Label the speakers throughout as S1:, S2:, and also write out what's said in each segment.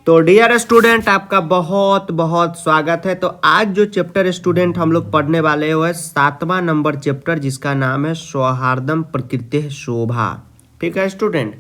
S1: तो dear student, आपका बहुत बहुत स्वागत है। तो आज जो चैप्टर स्टूडेंट हम लोग पढ़ने वाले हैं वो है 7वां नंबर चैप्टर, जिसका नाम है सौहार्दम प्रकृति शोभा। ठीक है स्टूडेंट,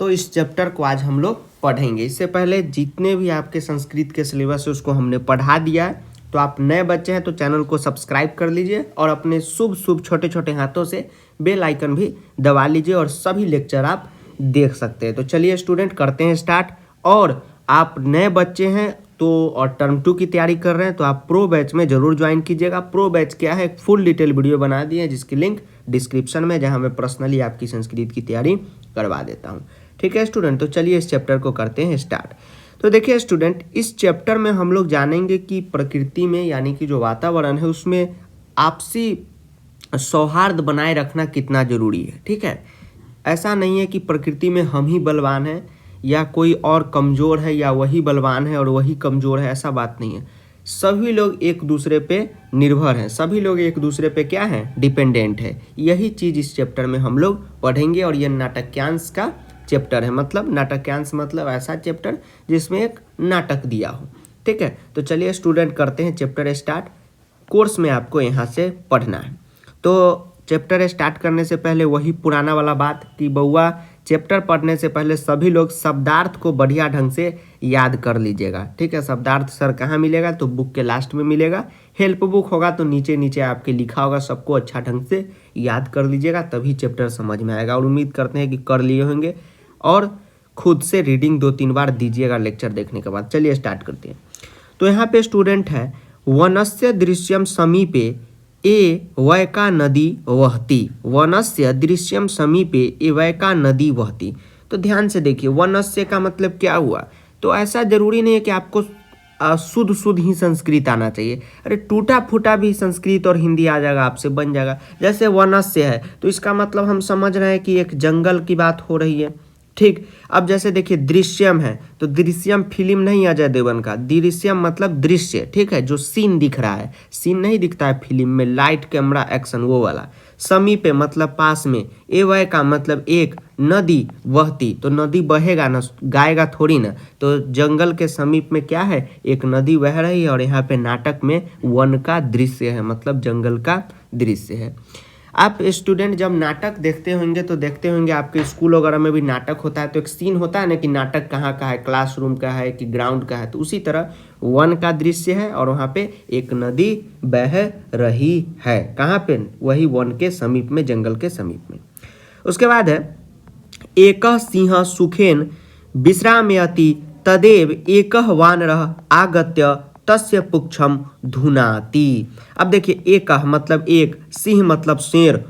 S1: तो इस चैप्टर को आज हम लोग पढ़ेंगे। इससे पहले जितने भी आपके संस्कृत के सिलेबस है उसको हमने पढ़ा दिया है। तो आप नए बच्चे हैं तो चैनल को सब्सक्राइब कर लीजिए और अपने शुभ शुभ छोटे छोटे हाथों से बेल आइकन भी दबा लीजिए और सभी लेक्चर आप देख सकते हैं। तो चलिए स्टूडेंट, करते हैं स्टार्ट। और आप नए बच्चे हैं तो और टर्म 2 की तैयारी कर रहे हैं तो आप प्रो बैच में जरूर ज्वाइन कीजिएगा। प्रो बैच क्या है, एक फुल डिटेल वीडियो बना दिए हैं जिसकी लिंक डिस्क्रिप्शन में, जहां मैं पर्सनली आपकी संस्कृत की तैयारी करवा देता हूं। ठीक है स्टूडेंट, तो चलिए इस चैप्टर को करते हैं स्टार्ट। तो देखिए स्टूडेंट, इस चैप्टर में हम लोग जानेंगे कि प्रकृति में यानी कि जो वातावरण है उसमें आपसी सौहार्द बनाए रखना कितना जरूरी है। ठीक है, ऐसा नहीं है कि प्रकृति में हम ही बलवान हैं या कोई और कमज़ोर है या वही बलवान है और वही कमज़ोर है, ऐसा बात नहीं है। सभी लोग एक दूसरे पे निर्भर हैं, सभी लोग एक दूसरे पे क्या हैं, डिपेंडेंट है। यही चीज़ इस चैप्टर में हम लोग पढ़ेंगे। और यह नाटकांश का चैप्टर है, मतलब नाटकांश मतलब ऐसा चैप्टर जिसमें एक नाटक दिया हो। ठीक है, तो चलिए स्टूडेंट करते हैं चैप्टर स्टार्ट। कोर्स में आपको यहाँ से पढ़ना है। तो चैप्टर स्टार्ट करने से पहले वही पुराना वाला बात कि बउआ, चैप्टर पढ़ने से पहले सभी लोग शब्दार्थ को बढ़िया ढंग से याद कर लीजिएगा। ठीक है, शब्दार्थ सर कहाँ मिलेगा, तो बुक के लास्ट में मिलेगा। हेल्प बुक होगा तो नीचे नीचे आपके लिखा होगा, सबको अच्छा ढंग से याद कर लीजिएगा, तभी चैप्टर समझ में आएगा। और उम्मीद करते हैं कि कर लिए होंगे और खुद से रीडिंग 2-3 बार दीजिएगा लेक्चर देखने के बाद। चलिए स्टार्ट करते हैं। तो यहाँ पे स्टूडेंट है, वनस्य दृश्यम समीपे वैका नदी वहती। वनस्य दृश्यम समीपे वैका नदी वहती। तो ध्यान से देखिए, वनस्य का मतलब क्या हुआ। तो ऐसा जरूरी नहीं है कि आपको शुद्ध शुद्ध ही संस्कृत आना चाहिए। अरे टूटा फूटा भी संस्कृत और हिंदी आ जाएगा, आपसे बन जाएगा। जैसे वनस्य है तो इसका मतलब हम समझ रहे हैं कि एक जंगल की बात हो रही है। ठीक, अब जैसे देखिए दृश्यम है तो दृश्यम फिल्म नहीं अजय देवगन का, दृश्यम मतलब दृश्य। ठीक है, जो सीन दिख रहा है, सीन नहीं दिखता है फिल्म में, लाइट कैमरा एक्शन वो वाला। समीपे मतलब पास में, एवय का मतलब एक, नदी बहती तो नदी बहेगा ना, गाएगा थोड़ी ना। तो जंगल के समीप में क्या है, एक नदी बह रही है और यहाँ पे नाटक में वन का दृश्य है, मतलब जंगल का दृश्य है। आप स्टूडेंट जब नाटक देखते होंगे तो देखते होंगे आपके स्कूल वगैरह में भी नाटक होता है तो एक सीन होता है ना कि नाटक कहाँ का है, क्लासरूम का है कि ग्राउंड का है। तो उसी तरह वन का दृश्य है और वहाँ पे एक नदी बह रही है। कहाँ पे, वही वन के समीप में, जंगल के समीप में। उसके बाद है, एकः सिंह सुखेन विश्रामयति तदेव एकः वानरः आगत्य तस्य पुच्छम धुनाति। अब देखिए, एक मतलब एक, सिंह मतलब शेर,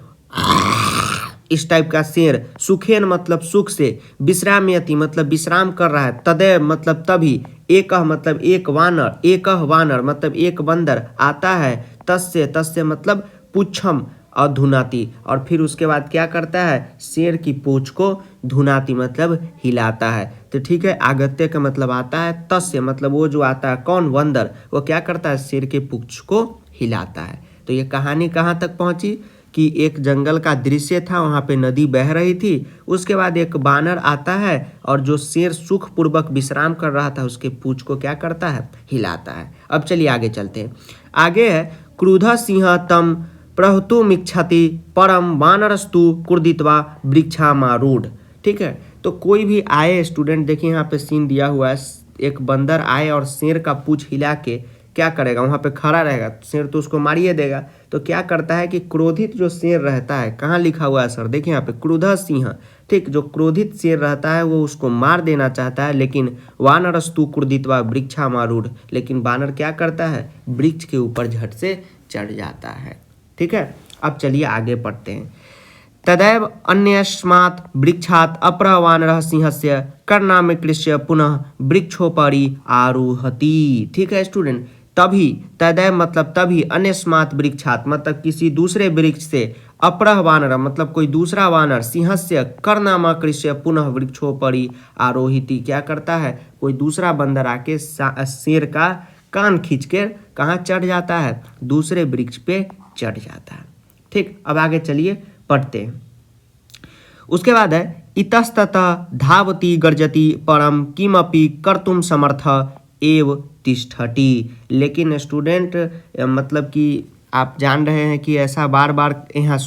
S1: इस टाइप का शेर, सुखेन मतलब सुख से, विश्रामयति मतलब विश्राम कर रहा है, तदैव मतलब तभी, एक मतलब एक वानर, एक वानर मतलब एक बंदर आता है, तस्य तस्य मतलब पुच्छम और धुनाती, और फिर उसके बाद क्या करता है, शेर की पूंछ को धुनाती मतलब हिलाता है। तो ठीक है, आगत्य का मतलब आता है, तस्य मतलब वो जो आता है, कौन, बंदर, वो क्या करता है, शेर के पूंछ को हिलाता है। तो ये कहानी कहाँ तक पहुँची कि एक जंगल का दृश्य था, वहाँ पे नदी बह रही थी, उसके बाद एक बानर आता है और जो शेर सुखपूर्वक विश्राम कर रहा था उसके पूंछ को क्या करता है, हिलाता है। अब चलिए आगे चलते हैं। आगे है, क्रुद्ध सिंह तम प्रहतुमिच्छति परम वानरस्तु कुर्दित्वा वृक्षामारूढ़। ठीक है, तो कोई भी आए स्टूडेंट, देखिए यहाँ पे सीन दिया हुआ है, एक बंदर आए और शेर का पूंछ हिला के क्या करेगा, वहाँ पे खड़ा रहेगा, शेर तो उसको मारिए देगा। तो क्या करता है कि क्रोधित जो शेर रहता है, कहाँ लिखा हुआ है सर, देखिए यहाँ पे क्रुद्ध सिंह। ठीक, जो क्रोधित शेर रहता है वो उसको मार देना चाहता है, लेकिन वानरस्तु कुर्दित्वा वृक्षामारूढ़, लेकिन बानर क्या करता है, वृक्ष के ऊपर झट से चढ़ जाता है। ठीक है, अब चलिए आगे पढ़ते हैं। तदैव अन्यस्मात् वृक्षात् अपरः वानरः सिंहस्य कर्णामकृष्य पुनः वृक्षोपरि आरोहति। ठीक है स्टूडेंट, तभी, तदैव मतलब तभी, अन्यस्मात् वृक्षात् मतलब किसी दूसरे वृक्ष से, अपरः वानर मतलब कोई दूसरा वानर, सिंहस्य कर्णामकृष्य पुनः वृक्षोपरि आरोहिति, क्या करता है, कोई दूसरा बंदर आके शेर का कान खींच के कहाँ चढ़ जाता है, दूसरे वृक्ष पे चढ़ जाता है। ठीक, अब आगे चलिए पढ़ते हैं। उसके बाद है, इतस्ततः धावति गर्जति परम किमपि कर्तुम समर्थ एव तिष्ठति। लेकिन स्टूडेंट मतलब कि आप जान रहे हैं कि ऐसा बार बार यहाँ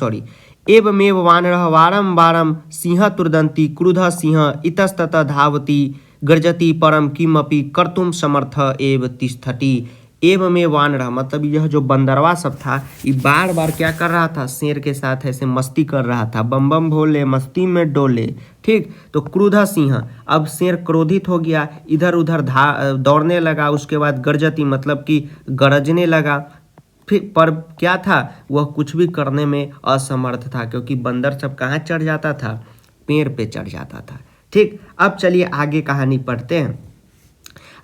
S1: एवमेव वानरः वारं वारं सिंह तुर्दन्ति क्रुधः सिंह इतस्ततः धावति गर्जति परम किमपि कर्तुम समर्थ एव तिष्ठति। एवमेव वानरः मतलब यह जो बंदरवा सब था ये बार बार क्या कर रहा था, शेर के साथ ऐसे मस्ती कर रहा था, बम बम भोले मस्ती में डोले। ठीक, तो क्रुधः सिंह, अब शेर क्रोधित हो गया, इधर उधर दौड़ने लगा। उसके बाद गर्जति मतलब कि गरजने लगा। फिर पर क्या था, वह कुछ भी करने में असमर्थ था, क्योंकि बंदर सब कहाँ चढ़ जाता था, पेड़ पे चढ़ जाता था। ठीक, अब चलिए आगे कहानी पढ़ते हैं।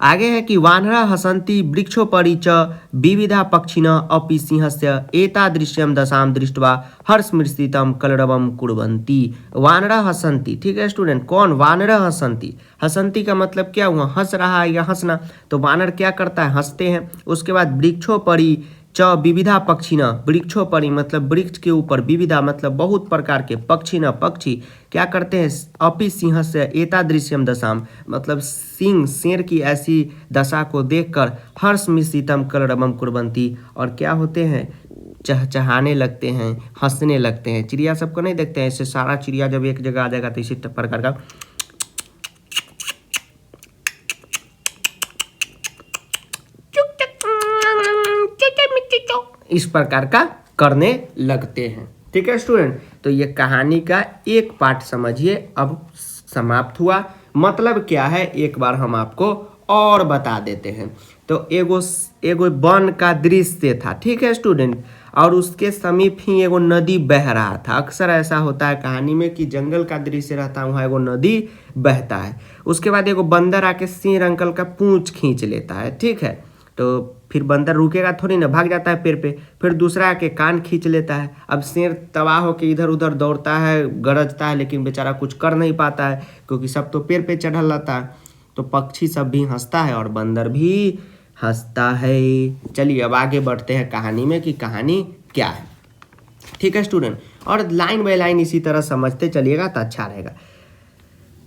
S1: आगे है कि वानरा हसन्ति वृक्षोपरि च विविधा पक्षिणः अपि सिंहस्य एतादृश्यं दशां दृष्ट्वा हर्षमृषितं कलरवं कुर्वन्ति। वानरा हसन्ति, ठीक है स्टूडेंट, कौन, वानरा हसन्ति। हसन्ति का मतलब क्या हुआ, हंस रहा है या हंसना, तो वानर क्या करता है, हंसते हैं। उसके बाद वृक्षोपरि च विविधा पक्षिणः, वृक्षोपरि मतलब वृक्ष के ऊपर, विविधा मतलब बहुत प्रकार के, पक्षिणः पक्षी क्या करते हैं, अपि सिंहस्य एतादृश्यम दशाम मतलब सिंह शेर की ऐसी दशा को देखकर हर्षमिश्रितम कलरवम कुर्वन्ति, और क्या होते हैं, चहचहाने लगते हैं, हंसने लगते हैं। चिड़िया सबको नहीं देखते हैं, ऐसे सारा चिड़िया जब एक जगह आ जाएगा तो इसी प्रकार का इस प्रकार का करने लगते हैं। ठीक है स्टूडेंट, तो ये कहानी का एक पार्ट समझिए, अब समाप्त हुआ। मतलब क्या है एक बार हम आपको और बता देते हैं। तो एगो वन का दृश्य था, ठीक है स्टूडेंट, और उसके समीप ही एगो नदी बह रहा था। अक्सर ऐसा होता है कहानी में कि जंगल का दृश्य रहता है, वहाँ एगो नदी बहता है। उसके बाद एगो बंदर आके शेर अंकल का पूंछ खींच लेता है, ठीक है, तो फिर बंदर रुकेगा थोड़ी ना, भाग जाता है पेड़ पे। फिर दूसरा आके कान खींच लेता है। अब शेर तबाह होकर इधर उधर दौड़ता है, गरजता है, लेकिन बेचारा कुछ कर नहीं पाता है, क्योंकि सब तो पेड़ पे चढ़ल रहता है। तो पक्षी सब भी हंसता है और बंदर भी हंसता है। चलिए अब आगे बढ़ते हैं कहानी में कि कहानी क्या है। ठीक है स्टूडेंट, और लाइन बाय लाइन इसी तरह समझते चलिएगा तो अच्छा रहेगा।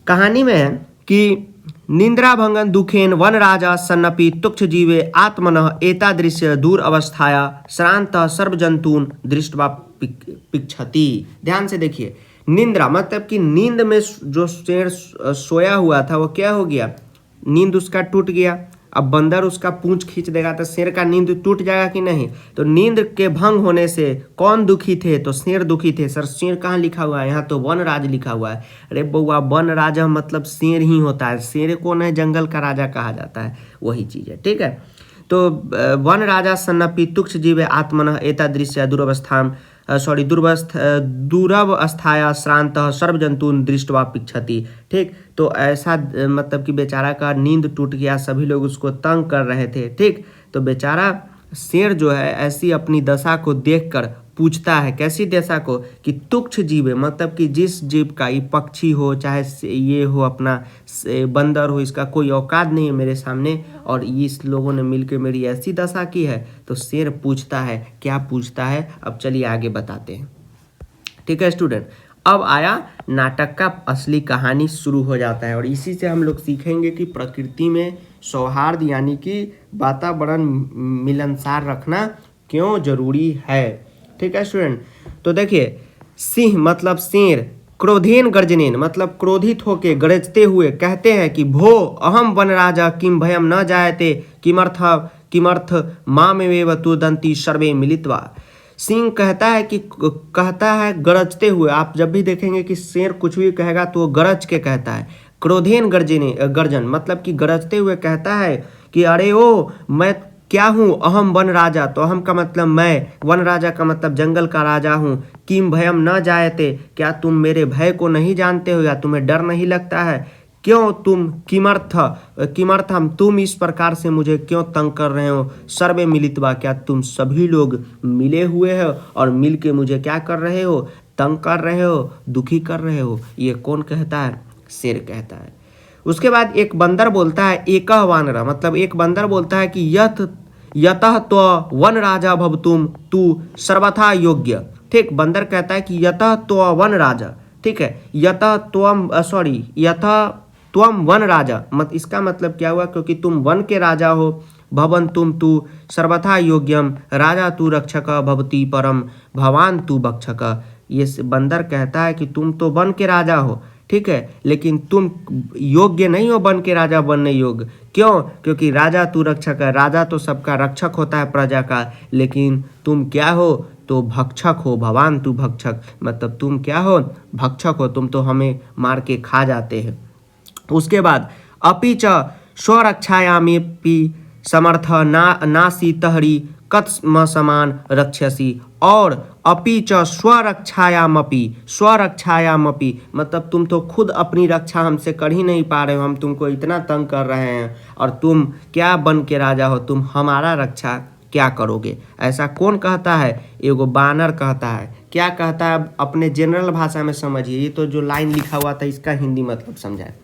S1: कहानी में है कि निंद्राभंगन दुखेन वन राजा सन्नपि तुक्ष जीवे आत्मनः एतादृश्य दूर अवस्थाया श्रांत सर्वजंतून दृष्टवा पिक्षति। ध्यान से देखिए, निंद्रा मतलब कि नींद में जो शेर सोया हुआ था वो क्या हो गया, नींद उसका टूट गया। अब बंदर उसका पूंछ खींच देगा तो शेर का नींद टूट जाएगा कि नहीं। तो नींद के भंग होने से कौन दुखी थे, तो शेर दुखी थे। सर शेर कहाँ लिखा हुआ है, यहाँ तो वनराज लिखा हुआ है। अरे बउआ, वन राजा मतलब शेर ही होता है, शेर कौन है, जंगल का राजा कहा जाता है, वही चीज़ है। ठीक है, तो वन राजा सन्नपि तुक्ष जीवे आत्मनः एतादृश्य दुरव अस्थाया श्रांत सर्वजंतून दृष्टवा पिक्षति। ठीक, तो ऐसा मतलब कि बेचारा का नींद टूट गया, सभी लोग उसको तंग कर रहे थे। ठीक, तो बेचारा शेर जो है ऐसी अपनी दशा को देखकर पूछता है, कैसी दशा को, कि तुक्ष जीव मतलब कि जिस जीव का, ये पक्षी हो चाहे ये हो अपना बंदर हो, इसका कोई औकात नहीं है मेरे सामने, और इस लोगों ने मिलकर मेरी ऐसी दशा की है। तो शेर पूछता है, क्या पूछता है, अब चलिए आगे बताते हैं। ठीक है स्टूडेंट, अब आया नाटक का असली कहानी शुरू हो जाता है, और इसी से हम लोग सीखेंगे कि प्रकृति में सौहार्द यानी कि वातावरण मिलनसार रखना क्यों जरूरी है। ठीक है स्टूडेंट, तो देखिए, सिंह मतलब शेर, क्रोधेन गर्जनेन मतलब क्रोधित होके गरजते हुए कहते हैं कि भो अहम वन राजा किम भयम न जायते किमर्थ मामेव तुदंती सर्वे मिलित्वा। सिंह कहता है गरजते हुए, आप जब भी देखेंगे कि शेर कुछ भी कहेगा तो वो गरज के कहता है। क्रोधेन गर्जन मतलब कि गरजते हुए कहता है कि अरे ओ मैं क्या हूँ, अहम वन राजा, तो अहम का मतलब मैं, वन राजा का मतलब जंगल का राजा हूँ। किम भयम न जायते, क्या तुम मेरे भय को नहीं जानते हो या तुम्हें डर नहीं लगता है, क्यों तुम किमर्थम तुम इस प्रकार से मुझे क्यों तंग कर रहे हो, सर्वे मिलित्वा क्या तुम सभी लोग मिले हुए हो और मिल के मुझे क्या कर रहे हो, तंग कर रहे हो, दुखी कर रहे हो। ये कौन कहता है, शेर कहता है। उसके बाद एक बंदर बोलता है, एकह वानरा मतलब एक बंदर बोलता है कि यतः तो वन राजा भवतुम तू सर्वथा योग्य। ठीक, बंदर कहता है कि यतः तो वन राजा, ठीक है। यथा त्वम वन राजा, मत इसका मतलब क्या हुआ, क्योंकि तुम वन के राजा हो। भवन तुम तू सर्वथा योग्यम, राजा तू रक्षक भवती परम, भवान तू भक्षक। ये बंदर कहता है कि तुम तो वन के राजा हो, ठीक है, लेकिन तुम योग्य नहीं हो वन के राजा बनने योग्य। क्यों? क्योंकि राजा तू रक्षक है, राजा तो सबका रक्षक होता है प्रजा का, लेकिन तुम क्या हो, तो भक्षक हो। भवान तू भक्षक, मतलब तुम क्या हो, भक्षक हो, तुम तो हमें मार के खा जाते हैं। उसके बाद अपि च स्वरक्षायामेपि समर्थ नासी तहरी कत्म समान रक्षसी, और अपि च स्वरक्षायामपि मतलब तुम तो खुद अपनी रक्षा हमसे कर ही नहीं पा रहे हो, हम तुमको इतना तंग कर रहे हैं, और तुम क्या बन के राजा हो, तुम हमारा रक्षा क्या करोगे। ऐसा कौन कहता है? एगो बानर कहता है। क्या कहता है? अपने जनरल भाषा में समझिए, ये तो जो लाइन लिखा हुआ था इसका हिंदी मतलब समझाए।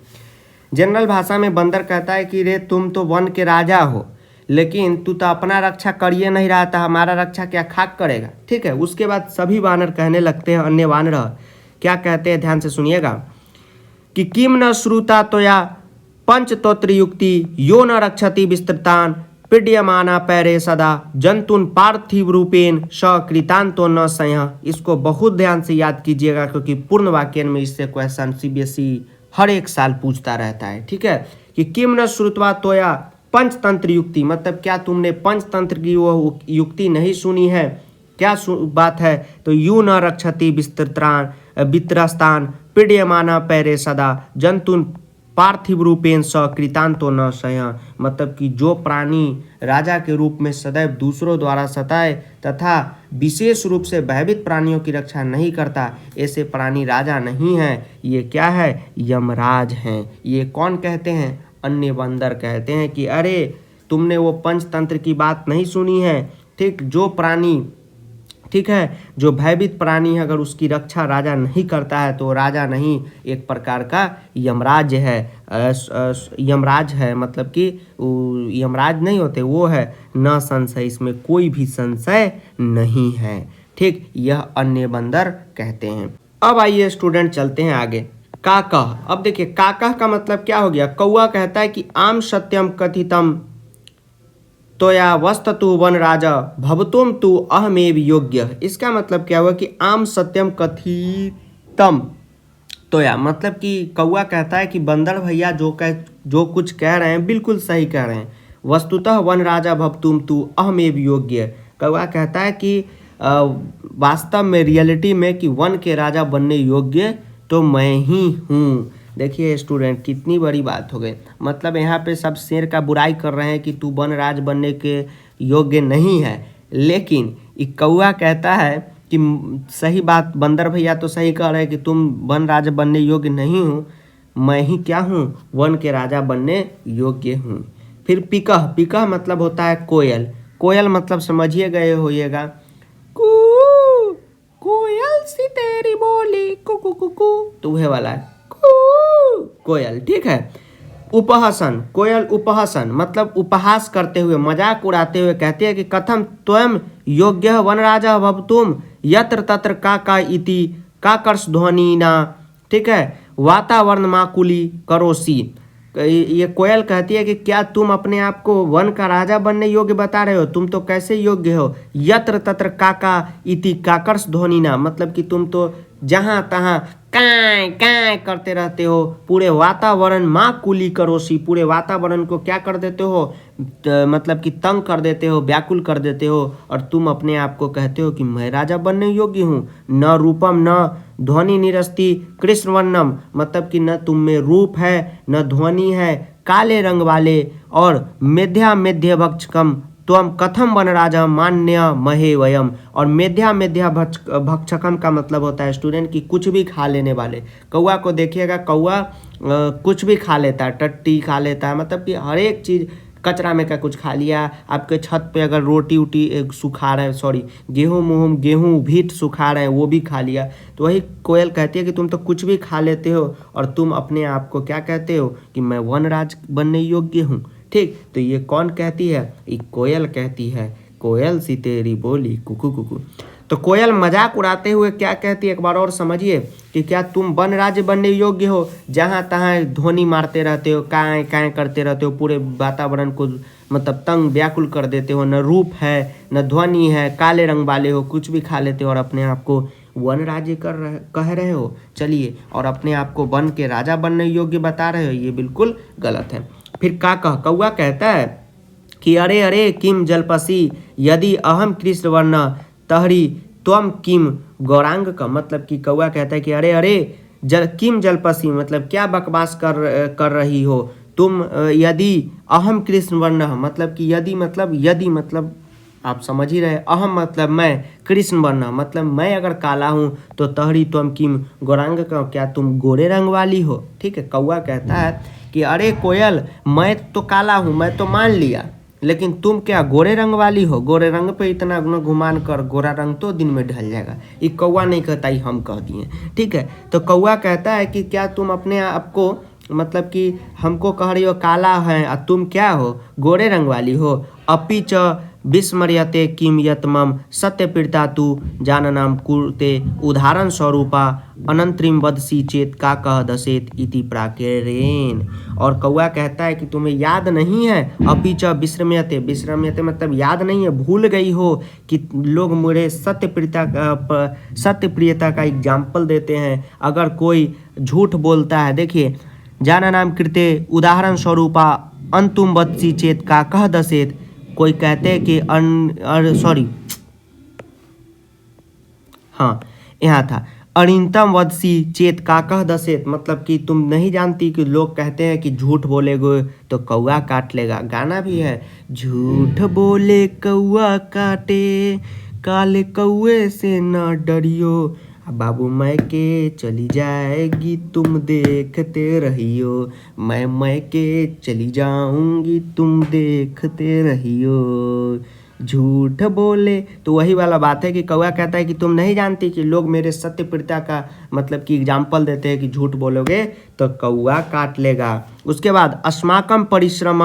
S1: जनरल भाषा में बंदर कहता है कि रे तुम तो वन के राजा हो, लेकिन तू तो अपना रक्षा करिए नहीं रहा था, हमारा रक्षा क्या खाक करेगा, ठीक है। उसके बाद सभी वानर कहने लगते हैं, अन्य वानर क्या कहते हैं, ध्यान से सुनिएगा, कि किम न श्रुता तोया पंचतोत्र युक्ति यो न रक्षति विस्तृतान पीड्यमाना पैरे सदा जंतुन पार्थिव रूपेण सकृतांतो न सयः। इसको बहुत ध्यान से याद कीजिएगा, क्योंकि पूर्ण वाक्य में इससे क्वेश्चन CBSE हर एक साल पूछता रहता है, ठीक है। कि किम न श्रुत्वा तोया पंचतंत्र युक्ति, मतलब क्या तुमने पंचतंत्र की वो युक्ति नहीं सुनी है, क्या बात है। तो यू न रक्षति वित्रस्तान पीड्यमाना पैरे सदा जंतुन पार्थिव रूपेण सकृतांतो न सयः, मतलब कि जो प्राणी राजा के रूप में सदैव दूसरों द्वारा सताए तथा विशेष रूप से भयभीत प्राणियों की रक्षा नहीं करता, ऐसे प्राणी राजा नहीं है। ये क्या है? यमराज हैं। ये कौन कहते हैं? अन्य बंदर कहते हैं कि अरे तुमने वो पंचतंत्र की बात नहीं सुनी है, ठीक। जो प्राणी, ठीक है, जो भयभीत प्राणी है, अगर उसकी रक्षा राजा नहीं करता है तो राजा नहीं, एक प्रकार का यमराज है। यमराज है, मतलब कि यमराज नहीं होते, वो है न संशय, इसमें कोई भी संशय नहीं है, ठीक। यह अन्य बंदर कहते हैं। अब आइए स्टूडेंट चलते हैं आगे। काकः, अब देखिए काकः का मतलब क्या हो गया। कौआ कहता है कि आम सत्यम कथितम तोया वस्ततु वन राजा भवतुम तु अहमेव योग्य। इसका मतलब क्या हुआ कि आम सत्यम कथितम तोया, मतलब कि कौआ कहता है कि बंदर भैया जो कुछ कह रहे हैं बिल्कुल सही कह रहे हैं। वस्तुतः वन राजा भवतुम तु अहमेव योग्य। कौआ कहता है कि वास्तव में, रियलिटी में, कि वन के राजा बनने योग्य तो मैं ही हूँ। देखिए स्टूडेंट, कितनी बड़ी बात हो गई। मतलब यहाँ पे सब शेर का बुराई कर रहे हैं कि तू वनराज बनने के योग्य नहीं है, लेकिन ये कौआ कहता है कि सही बात, बंदर भैया तो सही कह रहे हैं कि तुम वनराज बनने योग्य नहीं हो, मैं ही क्या हूँ, वन के राजा बनने योग्य हूँ। फिर पिकह, पिकह मतलब होता है कोयल। कोयल मतलब समझिए गए होइएगा, कोयल सी तेरी बोली कुकू कुकू, तो वह वाला है कोयल, ठीक है। उपहासन, कोयल उपहासन मतलब उपहास करते हुए, मजाक उड़ाते हुए कहते हैं कि कथम त्वं योग्य वनराजा भवतुम यत्र तत्र काका इति काकर्ष ध्वनि ना, ठीक है, वातावरण माकुली करोसी। ये कोयल कहती है कि क्या तुम अपने आप को वन का राजा बनने योग्य बता रहे हो, तुम तो कैसे योग्य हो। यत्र तत्र काका इति काकर्ष ध्वनि ना, मतलब कि तुम तो जहाँ तहाँ काय काय करते रहते हो, पूरे वातावरण माँ कुली करोसी, पूरे वातावरण को क्या कर देते हो, मतलब कि तंग कर देते हो, व्याकुल कर देते हो, और तुम अपने आप को कहते हो कि मैं राजा बनने योग्य हूँ। न रूपम न ध्वनि निरस्ति कृष्णवर्णम, मतलब कि न तुम में रूप है न ध्वनि है, काले रंग वाले, और मेध्या मेध्य भक्षकम त्वम कथम वनराजा मान्य महे वयम। और मेध्या मेध्या भक्षकम का मतलब होता है स्टूडेंट कि कुछ भी खा लेने वाले। कौआ को देखिएगा, कौआ कुछ भी खा लेता है, टट्टी खा लेता है, मतलब कि हर एक चीज़, कचरा में का कुछ खा लिया, आपके छत पे अगर रोटी उटी सुखा रहे हैं, सॉरी गेहूँ भीट सुखा रहे हैं, वो भी खा लिया। तो वही कोयल कहती है कि तुम तो कुछ भी खा लेते हो, और तुम अपने आप को क्या कहते हो कि मैं वनराज बनने योग्य हूँ, ठीक। तो ये कौन कहती है? ये कोयल कहती है, कोयल सी तेरी बोली कुकू कुकू। तो कोयल मजाक उड़ाते हुए क्या कहती है, एक बार और समझिए कि क्या तुम वन राज्य बनने योग्य हो, जहाँ तहाँ ध्वनि मारते रहते हो, काएँ काएँ करते रहते हो, पूरे वातावरण को मतलब तंग व्याकुल कर देते हो, न रूप है न ध्वनि है, काले रंग वाले हो, कुछ भी खा लेते हो और अपने आप को वन राज्य कह रहे हो। चलिए, और अपने आप को वन के राजा बनने योग्य बता रहे हो, ये बिल्कुल गलत है। फिर कौवा कहता है कि अरे अरे किम जलपसी यदि अहम कृष्ण वर्ण तहरी त्वम किम गौरांग का, मतलब कि कौवा कहता है कि अरे अरे किम जलपसी, मतलब क्या बकवास कर रही हो तुम, यदि अहम कृष्ण वर्ण, मतलब कि यदि मतलब आप समझ ही रहे, अहम मतलब मैं, कृष्ण वर्ण मतलब मैं अगर काला हूँ तो तहरी तुम किम गौरांग का, क्या तुम गोरे रंग वाली हो। ठीक है, कौवा कहता है कि अरे कोयल, मैं तो काला हूँ, मैं तो मान लिया, लेकिन तुम क्या गोरे रंग वाली हो, गोरे रंग पे इतना गुमान कर, गोरा रंग तो दिन में ढल जाएगा। ये कौवा नहीं कहता, ही हम कह दिए। ठीक है, तो कौवा कहता है कि क्या तुम अपने आप को मतलब कि हमको कह रही हो काला है और तुम क्या हो, गोरे रंग वाली हो। अपि च विस्मर्यते किम यत मम सत्यप्रीता तु जाननाम कुरुते उदाहरण स्वरूपा अनंतरिम वदसी चेत का कह दशेत इति प्राकेरेन। और कौवा कहता है कि तुम्हें याद नहीं है, अपि च विस्मर्यते मतलब याद नहीं है, भूल गई हो कि लोग मेरे सत्यप्रियता का एग्जाम्पल देते हैं। अगर कोई झूठ बोलता है, देखिए जाननाम कृते उदाहरण स्वरूपा अंतुम वत्सी चेत का कह दशेत, कोई कहते हैं कि हाँ यहाँ था अरिंतम वदसी चेत का कह दशेत, मतलब कि तुम नहीं जानती कि लोग कहते हैं कि झूठ बोलेगे तो कौवा काट लेगा। गाना भी है, झूठ बोले कौवा काटे काले कौवे से न डरियो, बाबू मैके चली जाएगी तुम देखते रहियो, मैं के चली जाऊंगी तुम देखते रहियो। झूठ बोले, तो वही वाला बात है कि कौवा कहता है कि तुम नहीं जानती कि लोग मेरे सत्यप्रियता का मतलब कि एग्जाम्पल देते हैं कि झूठ बोलोगे तो कौवा काट लेगा। उसके बाद अस्माकम परिश्रम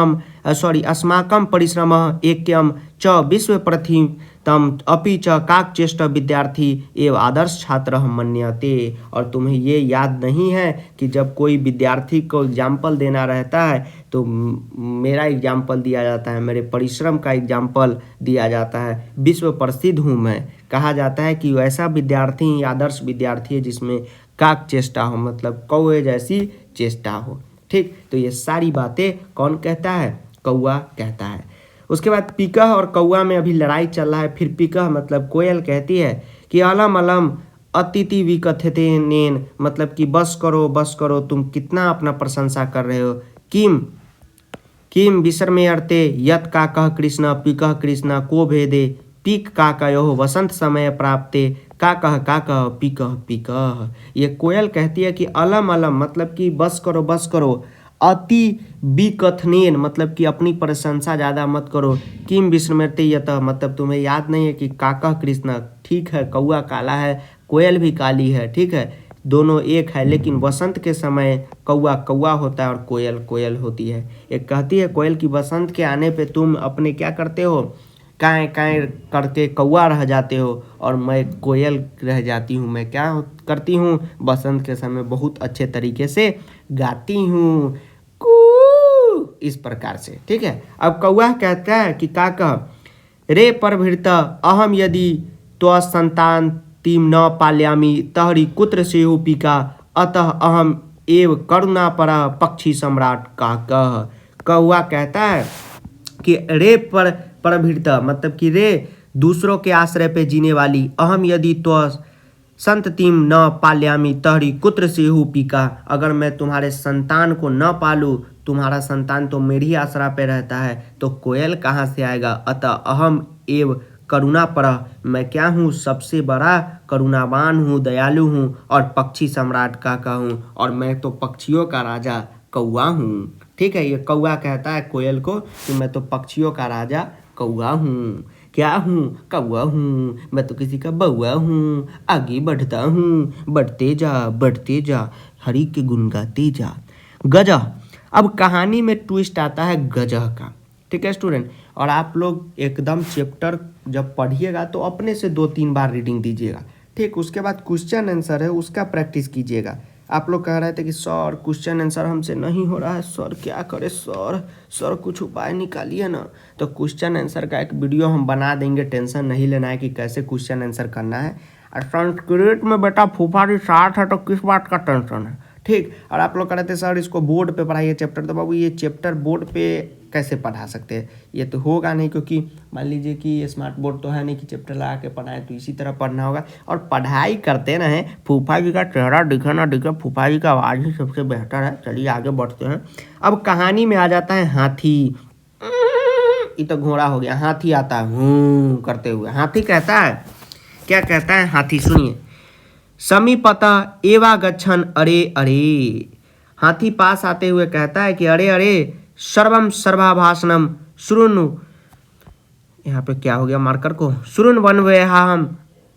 S1: एक्यम च विश्व प्रथितम अपि च काकचेष्ट विद्यार्थी एवं आदर्श छात्र मन्यते। और तुम्हें ये याद नहीं है कि जब कोई विद्यार्थी को एग्जाम्पल देना रहता है तो मेरा एग्जाम्पल दिया जाता है, मेरे परिश्रम का एग्जाम्पल दिया जाता है, विश्व प्रसिद्ध हूँ मैं। कहा जाता है कि वैसा विद्यार्थी आदर्श विद्यार्थी है जिसमें काक चेष्टा हो, मतलब कौवे जैसी चेष्टा हो। ठीक, तो ये सारी बातें कौन कहता है, कौवा कहता है। उसके बाद पीकह और कौवा में अभी लड़ाई चल रहा है। फिर पीकह मतलब कोयल कहती है कि अलम अलम अतिथि विकथते नेन, मतलब कि बस करो तुम कितना अपना प्रशंसा कर रहे हो। किम विस्मयर्ते यत का कह कृष्ण पीकह कृष्ण को भेदे पीक का कहो वसंत समय प्राप्ते का कह पीकह। ये कोयल कहती है कि अलम अलम मतलब कि बस करो, अति विकथनेन मतलब कि अपनी प्रशंसा ज़्यादा मत करो। किम विस्मृति यत मतलब तुम्हें याद नहीं है कि काका कृष्ण, ठीक है कौवा काला है, कोयल भी काली है, ठीक है दोनों एक है, लेकिन वसंत के समय कौवा कौवा होता है और कोयल कोयल होती है। एक कहती है कोयल की वसंत के आने पे तुम अपने क्या करते हो, काएँ काएँ करके कौवा रह जाते हो और मैं कोयल रह जाती हूँ। मैं क्या करती हूँ, बसंत के समय बहुत अच्छे तरीके से गाती हूँ, कू, इस प्रकार से। ठीक है, अब कौवा कहता है कि काका रे परभृत अहम यदि त्व संतान तीम न पाल्यामी तहरी कुत्र सेहु पिका अतः अहम एव करुणा पर पक्षी सम्राट का कह। कौवा कहता है कि रे परभृत मतलब कि रे दूसरों के आश्रय पे जीने वाली, अहम यदि तो संततिम न पाल्यामी तहरी कुत्र सेहु पिका, अगर मैं तुम्हारे संतान को न पालूँ, तुम्हारा संतान तो मेरी आश्रय पे रहता है तो कोयल कहाँ से आएगा। अतः अहम एव करुणा पर, मैं क्या हूँ, सबसे बड़ा करुणावान हूँ, दयालु हूँ और पक्षी सम्राट का कहूँ, और मैं तो पक्षियों का राजा कौवा हूँ। ठीक है, ये कौवा कहता है कोयल को कि मैं तो पक्षियों का राजा कौवा हूँ। क्या हूँ, कौवा हूँ, मैं तो किसी का बउआ हूँ, आगे बढ़ता हूँ, बढ़ते जा हरि के गुण गाते जा। गजह, अब कहानी में ट्विस्ट आता है गजह का। ठीक है स्टूडेंट। और आप लोग एकदम चैप्टर जब पढ़िएगा तो अपने से 2-3 बार रीडिंग दीजिएगा, ठीक। उसके बाद क्वेश्चन आंसर है उसका प्रैक्टिस कीजिएगा। आप लोग कह रहे थे कि सर क्वेश्चन आंसर हमसे नहीं हो रहा है, सर क्या करे सर कुछ उपाय निकालिए ना। तो क्वेश्चन आंसर का एक वीडियो हम बना देंगे, टेंशन नहीं लेना है कि कैसे क्वेश्चन आंसर करना है। और संस्कृत में बेटा फूफारी साथ है तो किस बात का टेंशन है, ठीक। और आप लोग कह रहे थे सर इसको बोर्ड पे पढ़ाइए चैप्टर, तो बाबू ये चैप्टर बोर्ड पे कैसे पढ़ा सकते हैं, ये तो होगा नहीं, क्योंकि मान लीजिए कि स्मार्ट बोर्ड तो है नहीं कि चैप्टर लगा के पढ़ाएं, तो इसी तरह पढ़ना होगा। और पढ़ाई करते रहें, फूफा जी का चेहरा दिखे ना दिखे, फूफा जी का आवाज़ ही सबसे बेहतर है। चलिए आगे बढ़ते हैं। अब कहानी में आ जाता है हाथी। ये तो घोड़ा हो गया, हाथी आता है हूँ करते हुए। हाथी कहता है, क्या कहता है हाथी, सुनिए। समीपत एवा गच्छन अरे अरे, हाथी पास आते हुए कहता है कि अरे अरे सर्वम सर्वाभाषणम शुरुनु, यहाँ पे क्या हो गया मार्कर को, शुरुन वनवेहाम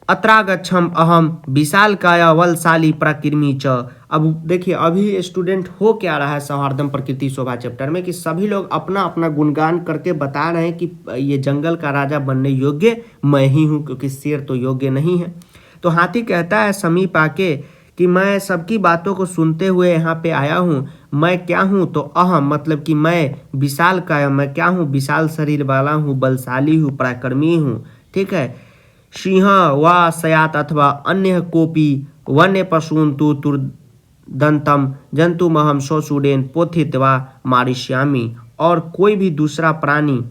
S1: अत्रागच्छम अहम विशाल काया वलशाली प्रकृमि च। अब देखिए अभी स्टूडेंट हो क्या रहा है सौहार्दम प्रकृति शोभा चैप्टर में, कि सभी लोग अपना अपना गुणगान करके बता रहे हैं कि ये जंगल का राजा बनने योग्य मैं ही हूँ, क्योंकि शेर तो योग्य नहीं है। तो हाथी कहता है समीप आके कि मैं सबकी बातों को सुनते हुए यहाँ पे आया हूँ। मैं क्या हूँ, तो अहम मतलब कि मैं, विशाल काया मैं क्या हूँ, विशाल शरीर वाला हूँ, बलशाली हूँ, पराक्रमी हूँ, ठीक है। सिंह व सयात अथवा अन्य कोपी वन्य पशून तु तुर्दंतम जंतुमहम शोषुडेन पोथित व मारिष्यामी, और कोई भी दूसरा प्राणी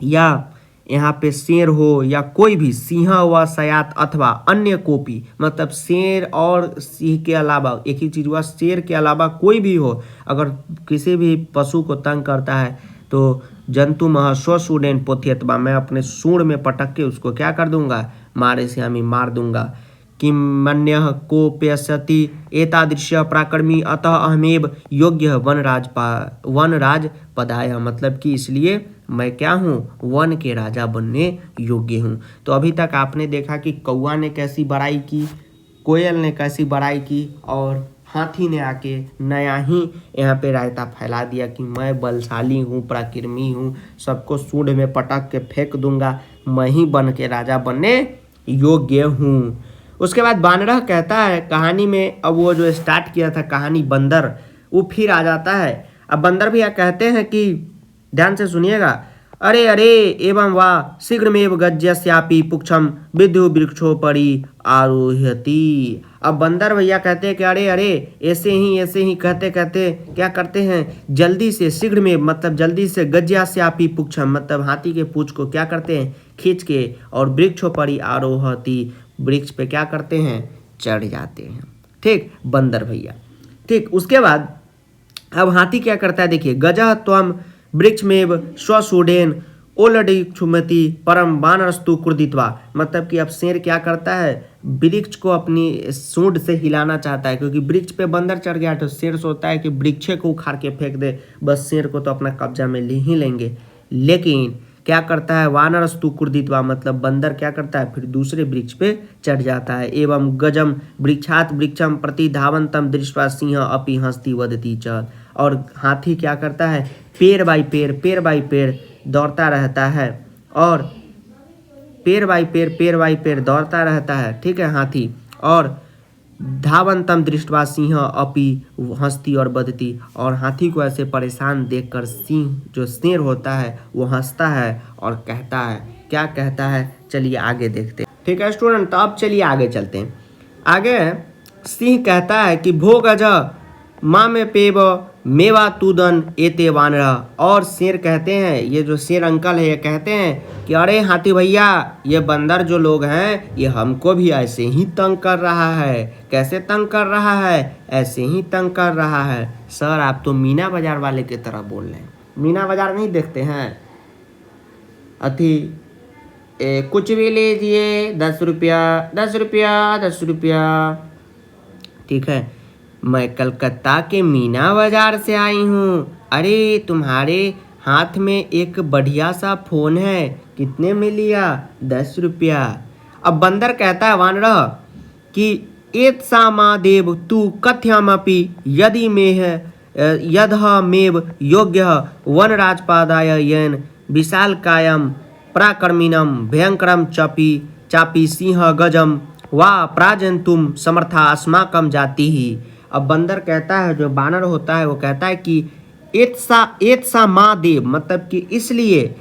S1: या यहाँ पे शेर हो या कोई भी, सिंह व सयात अथवा अन्य कोपी मतलब शेर और सिंह के अलावा, एक ही चीज़ हुआ, शेर के अलावा कोई भी हो, अगर किसी भी पशु को तंग करता है तो जंतु मह स्वसुडेन पोथियतबा, मैं अपने सूंड में पटक के उसको क्या कर दूंगा, मारे से हमें मार दूंगा। किम मन्य को प्यसति एतादृश्य पराक्रमी अतः अहमेव योग्य वनराज पदाय, मतलब कि इसलिए मैं क्या हूँ, वन के राजा बनने योग्य हूँ। तो अभी तक आपने देखा कि कौआ ने कैसी बड़ाई की, कोयल ने कैसी बड़ाई की, और हाथी ने आके नया ही यहाँ पे रायता फैला दिया कि मैं बलशाली हूँ, पराक्रमी हूँ, सबको सूंड में पटक के फेंक दूंगा, मैं ही बन के राजा बनने योग्य हूँ। उसके बाद बानरह कहता है कहानी में, अब वो जो स्टार्ट किया था कहानी बंदर, वो फिर आ जाता है। अब बंदर भैया कहते हैं कि ध्यान से सुनिएगा, अरे अरे एवं वाह शीघ्रमेव गज्यस्यापि पुक्षम विद्यु वृक्षोपरि आरोहति। अब बंदर भैया कहते हैं कि अरे अरे ऐसे ही कहते कहते क्या करते हैं, जल्दी से, शीघ्र में मतलब जल्दी से, गज्यस्यापि पुक्षम मतलब हाथी के पूंछ को क्या करते हैं, खींच के, और वृक्षोपरि आरोहति वृक्ष पे क्या करते हैं, चढ़ जाते हैं, ठीक, बंदर भैया, ठीक। उसके बाद अब हाथी क्या करता है, देखिए, गजह त्वम वृक्ष में स्वसूडेन ओलडी क्षुमति परम बानरस्तु क्रुदित्वा, मतलब कि अब शेर क्या करता है, वृक्ष को अपनी सूंड से हिलाना चाहता है, क्योंकि वृक्ष पे बंदर चढ़ गया तो शेर सोचता है कि वृक्षे को उखाड़ के फेंक दे, बस शेर को तो अपना कब्जा में ले ही लेंगे। लेकिन क्या करता है, वानरस्तु क्रुदित्वा मतलब बंदर क्या करता है, फिर दूसरे वृक्ष पे चढ़ जाता है। एवं गजम वृक्षात वृक्षम प्रति धावंतम दृष्ट्वा सिंह अपि हंसती वदती च, और हाथी क्या करता है, पेड़ बाई पेड़ दौड़ता रहता है, और पेड़ बाई पेड़ दौड़ता रहता है, ठीक है हाथी, और धावंतम दृष्टवा सिंह अपि हंसती और बदती, और हाथी को ऐसे परेशान देखकर सिंह जो शेर होता है वो हंसता है और कहता है, क्या कहता है, चलिए आगे देखते हैं, ठीक है स्टूडेंट। तो अब चलिए आगे चलते हैं। आगे सिंह कहता है कि भो गज माँ में पेब मेवा तूदन एते वानरा, और शेर कहते हैं, ये जो शेर अंकल है ये कहते हैं कि अरे हाथी भैया, ये बंदर जो लोग हैं ये हमको भी ऐसे ही तंग कर रहा है। कैसे तंग कर रहा है, ऐसे ही तंग कर रहा है। सर आप तो मीना बाजार वाले की तरह बोल रहे हैं, मीना बाजार नहीं देखते हैं, कुछ भी लीजिए 10 रुपया, ठीक है, मैं कलकत्ता के मीना बाजार से आई हूँ। अरे तुम्हारे हाथ में एक बढ़िया सा फोन है, कितने में लिया, 10 रुपया। अब बंदर कहता है वानरह कि एत सा माँ देव तू कथ्यमपि यदि में है यदहमेव योग्यः वनराजपादाय येन विशालकायं पराक्रमिणं भयंकरं चापि सिंह गजम वा प्राजंतुम समर्था अस्माकं जाति ही। अब बंदर कहता है, जो बानर होता है वो कहता है कि एतसा माँ देव, मतलब कि इसलिए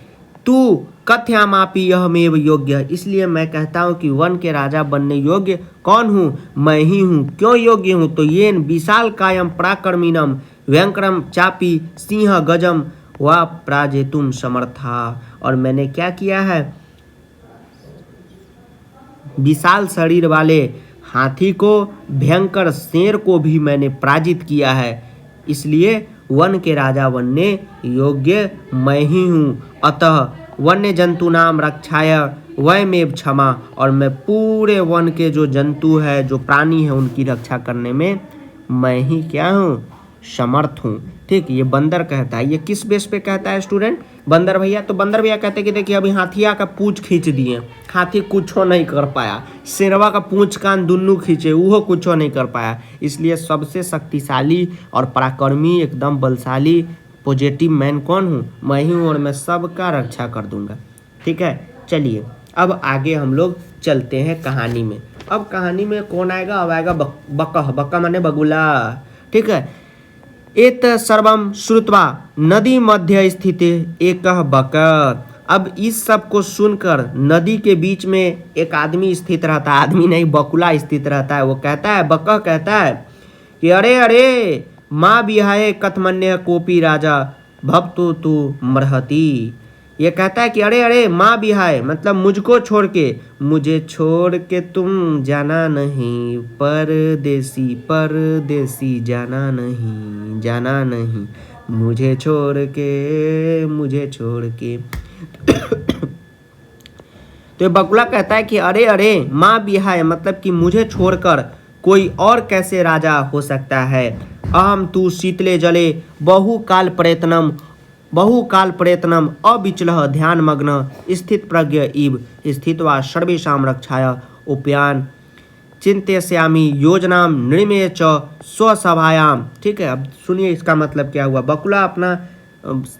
S1: तू कथ्यामापि यहमेव योग्य, इसलिए मैं कहता हूँ कि वन के राजा बनने योग्य कौन हूँ, मैं ही हूँ। क्यों योग्य हूँ, तो येन विशाल कायम पराक्रमिणम भयंकरम चापी सिंह गजम व प्राजेतुम समर्था, और मैंने क्या किया है, विशाल शरीर वाले हाथी को, भयंकर शेर को भी मैंने पराजित किया है, इसलिए वन के राजा बनने योग्य मैं ही हूँ। अतः वन्य जंतु नाम रक्षाय वयमेव क्षमा, और मैं पूरे वन के जो जंतु है, जो प्राणी है, उनकी रक्षा करने में मैं ही क्या हूँ, समर्थ हूँ। ठीक, ये बंदर कहता है। ये किस बेस पे कहता है स्टूडेंट, बंदर भैया? तो बंदर भैया कहते हैं कि देखिए अभी हाथिया का पूंछ खींच दिए, हाथी कुछ नहीं कर पाया, शेरवा का पूंछ कान दुनू खींचे, वो कुछ नहीं कर पाया, इसलिए सबसे शक्तिशाली और पराक्रमी, एकदम बलशाली पॉजिटिव मैन कौन हूँ, मैं ही हूँ, और मैं सबका रक्षा कर दूंगा। ठीक है, चलिए अब आगे हम लोग चलते हैं कहानी में। अब कहानी में कौन आएगा, अब आएगा बकह, बका माने बगुला। ठीक है, एत सर्वम श्रुत्वा नदी मध्य स्थित एक बक। अब इस सब को सुनकर नदी के बीच में एक आदमी स्थित रहता है, आदमी नहीं बकुला स्थित रहता है। वो कहता है, बकह कहता है कि अरे अरे माँ बिहाए कथमन्य कोपी राजा भवतु तू मरहती। ये कहता है कि अरे अरे माँ बिहाए, मतलब मुझको छोड़ के, मुझे छोड़ के तुम जाना नहीं, परदेसी परदेसी जाना नहीं, जाना नहीं, मुझे छोड़ के, मुझे छोड़ के। तो बकुला कहता है कि अरे अरे माँ बिहाए, मतलब कि मुझे छोड़कर कोई और कैसे राजा हो सकता है। अहम तू शीतले जले बहुकाल प्रयत्नम अविचलः ध्यान मग्न स्थित प्रज्ञ इव स्थित्वा सर्वेषां रक्षाय उपायान चिंतयामि योजनाम नृमे च स्वसभायाम। ठीक है, अब सुनिए इसका मतलब क्या हुआ। बकुला अपना,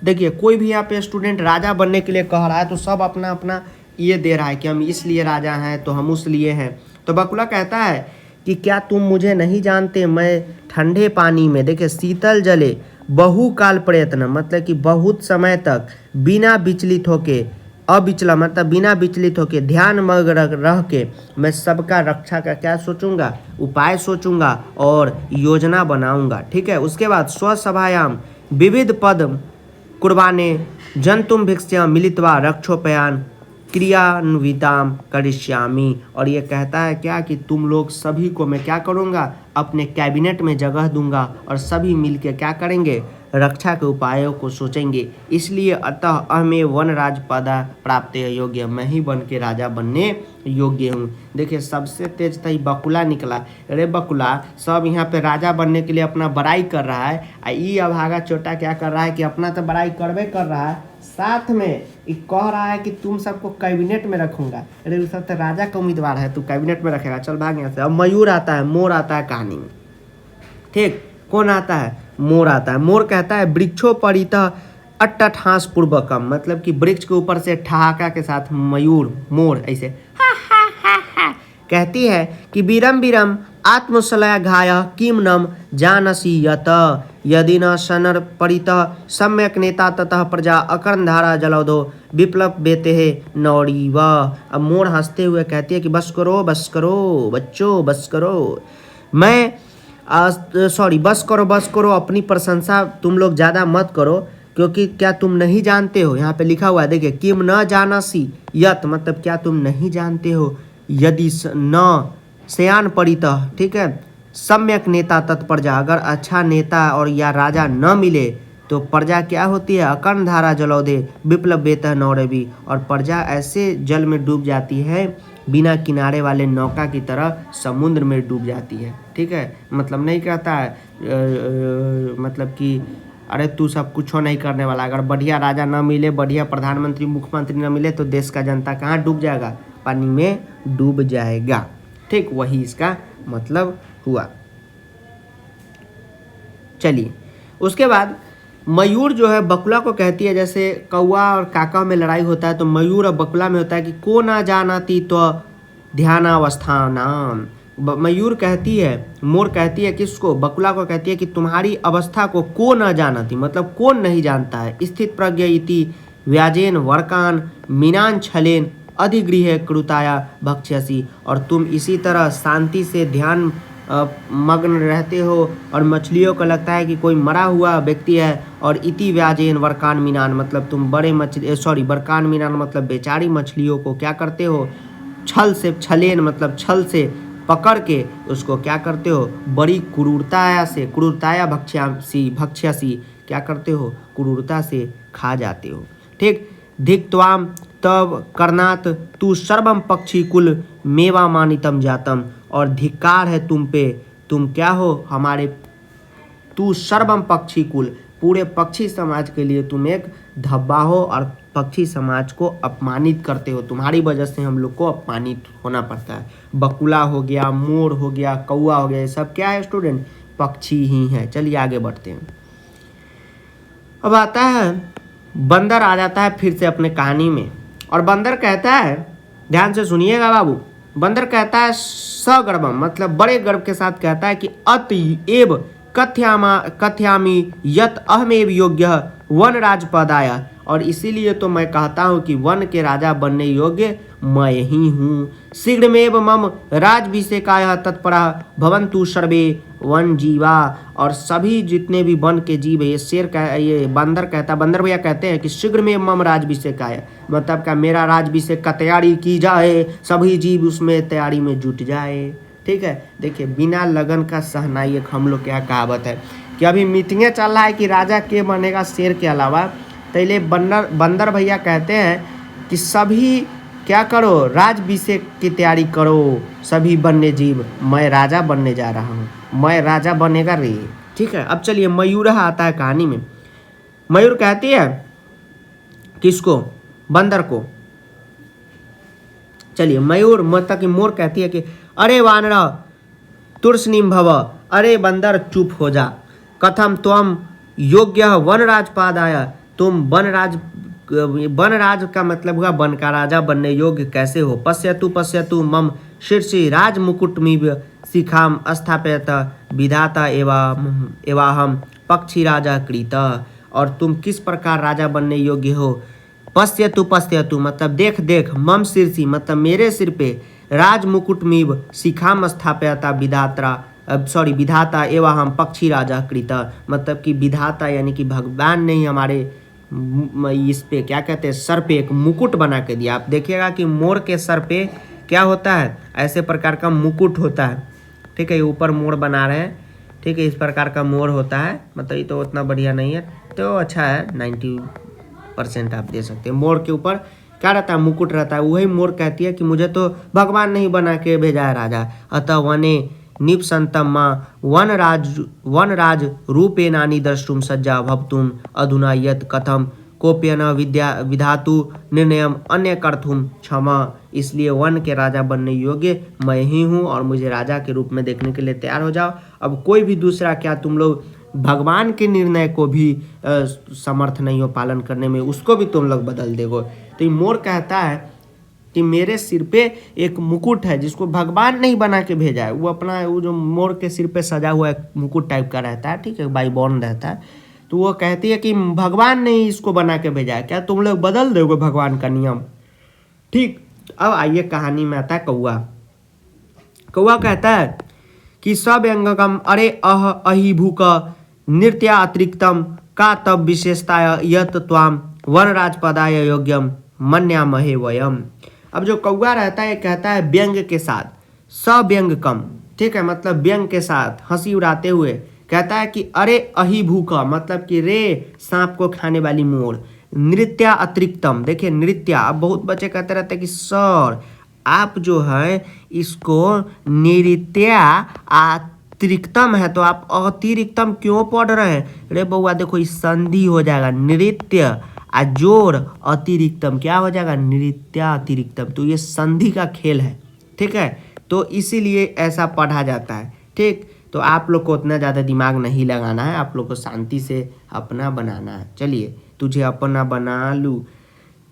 S1: देखिए कोई भी यहाँ पे स्टूडेंट राजा बनने के लिए कह रहा है तो सब अपना अपना ये दे रहा है कि हम इसलिए राजा हैं, तो हम उस लिए हैं। तो बकुला कहता है कि क्या तुम मुझे नहीं जानते, मैं ठंडे पानी में, देखिए शीतल जले बहुकाल प्रयत्न, मतलब कि बहुत समय तक बिना विचलित होके, अविचला मतलब बिना विचलित होके, ध्यान मग्न रह के मैं सबका रक्षा का क्या सोचूंगा, उपाय सोचूंगा और योजना बनाऊंगा। ठीक है, उसके बाद स्वसभायाम विविध पद कुर्बाने जंतुम भिक्षया मिलित्वा रक्षोपयान क्रियान्विताम करिष्यामि। और ये कहता है क्या कि तुम लोग सभी को मैं क्या करूँगा, अपने कैबिनेट में जगह दूंगा और सभी मिलकर क्या करेंगे, रक्षा के उपायों को सोचेंगे। इसलिए अतः अहमे वन राजपदा प्राप्त योग्य, मैं ही बन के राजा बनने योग्य हूँ। देखिए सबसे तेज तही बकुला निकला। अरे बकुला सब यहाँ पे राजा बनने के लिए अपना बड़ाई कर रहा है, ई अभागा चोटा क्या कर रहा है कि अपना तो बड़ाई करवे कर रहा है, साथ में कह रहा है कि तुम सबको कैबिनेट में रखूंगा। अरे वो सब तो राजा का उम्मीदवार है, तू कैबिनेट में रखेगा, चल भाग यहाँ से। अब मयूर आता है, मोर आता है कहानी में। ठीक, कौन आता है, मोर आता है। मोर कहता है वृक्षों परितः अट्टठास पूर्वकम, मतलब कि वृक्ष के ऊपर से ठहाका के साथ मयूर मोर ऐसे हा हा हा हा कहती है कि बीरम बीरम आत्मशलया घाय किम नम जानसी यत यदि न सनर परितः सम्यक नेता ततः प्रजा अकर्णधारा जलौधो विप्लव बेते है नौड़ी व। अब मोर हंसते हुए कहती है कि बस करो बच्चों बस करो, मैं बस करो, अपनी प्रशंसा तुम लोग ज़्यादा मत करो, क्योंकि क्या तुम नहीं जानते हो, यहाँ पे लिखा हुआ है देखिए, किम न जानसी यत, मतलब क्या तुम नहीं जानते हो, यदि न सयान परितः, ठीक है, सम्यक नेता तत्प्रजा, अगर अच्छा नेता और या राजा न मिले तो प्रजा क्या होती है, अकर्णधारा जलौदे विप्लव बेतः नौरवी, और प्रजा ऐसे जल में डूब जाती है, बिना किनारे वाले नौका की तरह समुद्र में डूब जाती है। ठीक है, मतलब नहीं कहता है मतलब कि अरे तू सब कुछ नहीं करने वाला, अगर बढ़िया राजा न मिले, बढ़िया प्रधानमंत्री मुख्यमंत्री न मिले तो देश का जनता कहाँ डूब जाएगा, पानी में डूब जाएगा। ठीक, वही इसका मतलब हुआ। चलिए उसके बाद मयूर जो है बकुला को कहती है, जैसे कौवा और काका में लड़ाई होता है तो मयूर और बकुला में होता है कि को ना जानती तो ध्यानावस्थानाम। मयूर कहती है, मोर कहती है किसको, बकुला को कहती है कि तुम्हारी अवस्था को न जानती, मतलब कौन नहीं जानता है। स्थित प्रज्ञ इति व्याजेन वर्कान मीनान छलेन अधिगृह कृताया भक्ष्यसी, और तुम इसी तरह शांति से ध्यान मग्न रहते हो और मछलियों को लगता है कि कोई मरा हुआ व्यक्ति है। और इति व्याजेन वर्कान मीनान, मतलब तुम बड़े मछली वर्कान मीनान मतलब बेचारी मछलियों को क्या करते हो, छल से, छलेन मतलब छल से पकड़ के उसको क्या करते हो, बड़ी क्रूरताया भक्ष्यासी क्या करते हो, क्रूरता से खा जाते हो। ठीक। धिक्त्वाम तब करनात तू सर्वम पक्षी कुल मेवा मानितम जातम, और धिक्कार है तुम पे, तुम क्या हो हमारे, तू सर्वम पक्षी कुल, पूरे पक्षी समाज के लिए तुम एक धब्बा हो और पक्षी समाज को अपमानित करते हो, तुम्हारी वजह से हम लोग को अपमानित होना पड़ता है। बकुला हो गया, मोर हो गया, कौवा हो गया, ये सब क्या है स्टूडेंट, पक्षी ही है। चलिए आगे बढ़ते हैं। अब आता है बंदर आ जाता है फिर से अपने कहानी में, और बंदर कहता है, ध्यान से सुनिएगा बाबू, बंदर कहता है सगर्वम मतलब बड़े गर्व के साथ कहता है कि अतएव कथयामी यत अहमेव योग्य वन राजपदाय, और इसीलिए तो मैं कहता हूँ कि वन के राजा बनने योग्य मैं ही हूँ। शीघ्रमेव मम राजभिषेकाय तत्परा भवन्तु सर्वे वन जीवा, और सभी जितने भी वन के जीव है, ये बंदर कहता, बंदर भैया कहते हैं कि शीघ्र में मम राजभिषेकाय, मतलब क्या मेरा राजभिषेक का तैयारी की जाए, सभी जीव उसमें तैयारी में जुट जाए। ठीक है। देखिए बिना लगन का सहनाई, एक हम लोग क्या कहावत है कि अभी मीटिंगें चल रहा है कि राजा के बनेगा शेर के अलावा, तो ये बंदर भैया कहते हैं कि सभी क्या करो, राजभिषेक की तैयारी करो सभी वन्य जीव, मैं राजा बनने जा रहा हूँ, मैं राजा बनेगा रे। ठीक है। अब चलिए मयूर आता है कहानी में। मयूर कहती है किसको, बंदर को। चलिए मयूर मतलब कि मोर कहती है कि अरे वानर तुर्सनीम भव, अरे बंदर चुप हो जा, कथम त्वम योग्य वनराजपादाय, तुम वनराज का मतलब हुआ वन का राजा बनने योग्य कैसे हो। पश्यतु मम शीर्षि राज मुकुटमिव शिखाम स्थापयत विधाता एवाहम पक्षी राजा कृत, और तुम किस प्रकार राजा बनने योग्य हो। पश्यतु मतलब देख मम शीर्षि मतलब मेरे सिर पे राज मुकुटमिव शिखाम स्थापयता विधाता एवं हम पक्षी राजा कृत, मतलब कि विधाता यानी कि भगवान ने ही हमारे इस पे क्या कहते हैं, सर पे एक मुकुट बना के दिया। आप देखिएगा कि मोर के सर पे क्या होता है, ऐसे प्रकार का मुकुट होता है। ठीक है, ऊपर मोर बना रहे हैं। ठीक है, इस प्रकार का मोर होता है, मतलब ये तो उतना बढ़िया नहीं है, तो अच्छा है, 90% आप दे सकते हैं। मोर के ऊपर क्या रहता है, मुकुट रहता है। वही मोर कहती है कि मुझे तो भगवान नहीं बना के भेजा है राजा, अतः वने निपसंतम माँ वनराज रूपेनानि द्रष्टुम सज्जा भवतुम अधुना यत् कथम कोप्यन विधातु निर्णयम अन्य कर्तुम क्षमा। इसलिए वन के राजा बनने योग्य मैं ही हूँ और मुझे राजा के रूप में देखने के लिए तैयार हो जाओ। अब कोई भी दूसरा क्या, तुम लोग भगवान के निर्णय को भी समर्थ नहीं हो पालन करने में, उसको भी तुम लोग बदल देगो। तो ये मोर कहता है कि मेरे सिर पे एक मुकुट है जिसको भगवान नहीं बना के भेजा है। वो अपना वो जो मोर के सिर पे सजा हुआ एक मुकुट टाइप का रहता है, ठीक है, बाई बॉर्न रहता है। तो वो कहती है कि भगवान ने ही इसको बना के भेजा है, क्या तुम लोग बदल दोगे भगवान का नियम। ठीक, अब आइए कहानी में आता है कौआ। कौआ कहता है कि सव्यंगकम अरे अहिभूक नृत्य अतिरिक्तम का तब विशेषता यत त्वाम वनराजपदाय योग्यम मन्यामहे वयम। अब जो कौआ रहता है कहता है व्यंग के साथ, सव्यंगकम, ठीक है, मतलब व्यंग के साथ हंसी उड़ाते हुए कहता है कि अरे अहिभूका मतलब कि रे सांप को खाने वाली मोर, नृत्य अतिरिक्तम। देखिए नृत्य, अब बहुत बच्चे कहते रहते हैं कि सर आप जो है इसको नृत्य अतिरिक्तम है तो आप अतिरिक्तम क्यों पढ़ रहे हैं। रे बउआ देखो इस संधि हो जाएगा, नृत्य जोर अतिरिक्तम क्या हो जाएगा, नृत्य अतिरिक्तम। तो ये संधि का खेल है, ठीक है, तो इसीलिए ऐसा पढ़ा जाता है। ठीक, तो आप लोग को उतना ज़्यादा दिमाग नहीं लगाना है, आप लोग को शांति से अपना बनाना है। चलिए, तुझे अपना बना लूँ।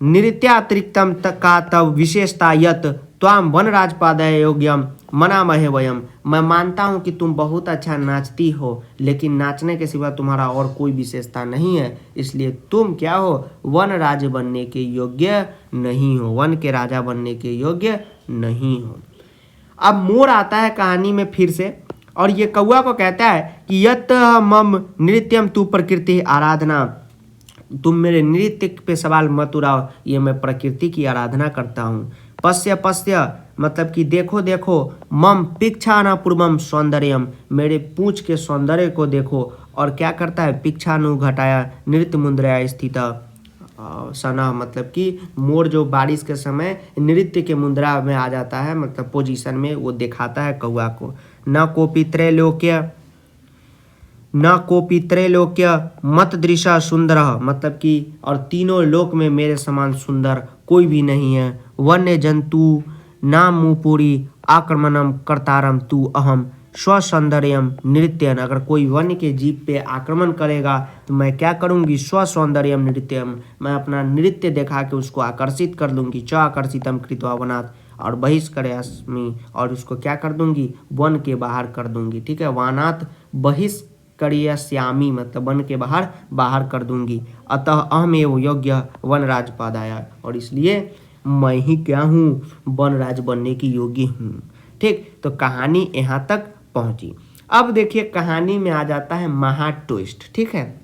S1: नृत्यातिरिक्तम का तब विशेषता यत त्वाम वनराजपादय योग्यम मनामहे वयम। मैं मानता हूँ कि तुम बहुत अच्छा नाचती हो, लेकिन नाचने के सिवा तुम्हारा और कोई विशेषता नहीं है, इसलिए तुम क्या हो, वन राज बनने के योग्य नहीं हो, वन के राजा बनने के योग्य नहीं हो। अब मोर आता है कहानी में फिर से, और ये कौआ को कहता है कि यत मम नृत्यम तू प्रकृति आराधना। तुम मेरे नृत्य पे सवाल मत उड़ाओ, ये मैं प्रकृति की आराधना करता हूँ। पश्य पश्य मतलब कि देखो देखो, मम पिक्षाना पूर्वम सौंदर्यम, मेरे पूंछ के सौंदर्य को देखो। और क्या करता है, पिक्षानु घटाया नृत्य मुद्राया स्थित सना, मतलब कि मोर जो बारिश के समय नृत्य के मुद्रा में आ जाता है, मतलब पोजीशन में, वो दिखाता है कौआ को। न कोपी त्रैलोक्य मत दृशा सुंदर, मतलब कि और तीनों लोक में मेरे समान सुंदर कोई भी नहीं है। वन्य जंतु नाम मुपुरी आक्रमणम कर्तारम तू अहम स्वसौंदर्यम नृत्यन, अगर कोई वन्य के जीव पे आक्रमण करेगा तो मैं क्या करूँगी, स्वसौंदर्यम नृत्यम, मैं अपना नृत्य दिखा के उसको आकर्षित कर लूँगी। च आकर्षितम कृत्वा वनात्, और बहिष्करयास्मि, और उसको क्या कर दूँगी, वन के बाहर कर दूँगी। ठीक है, वानात बहिष्करयास्यामि, मतलब वन के बाहर कर दूँगी। अतः अहमेव योग्य वन राजपादाय, और इसलिए मैं ही क्या हूँ, वन राज बनने की योग्य हूँ। ठीक, तो कहानी यहाँ तक पहुँची। अब देखिए कहानी में आ जाता है महा ट्विस्ट। ठीक है,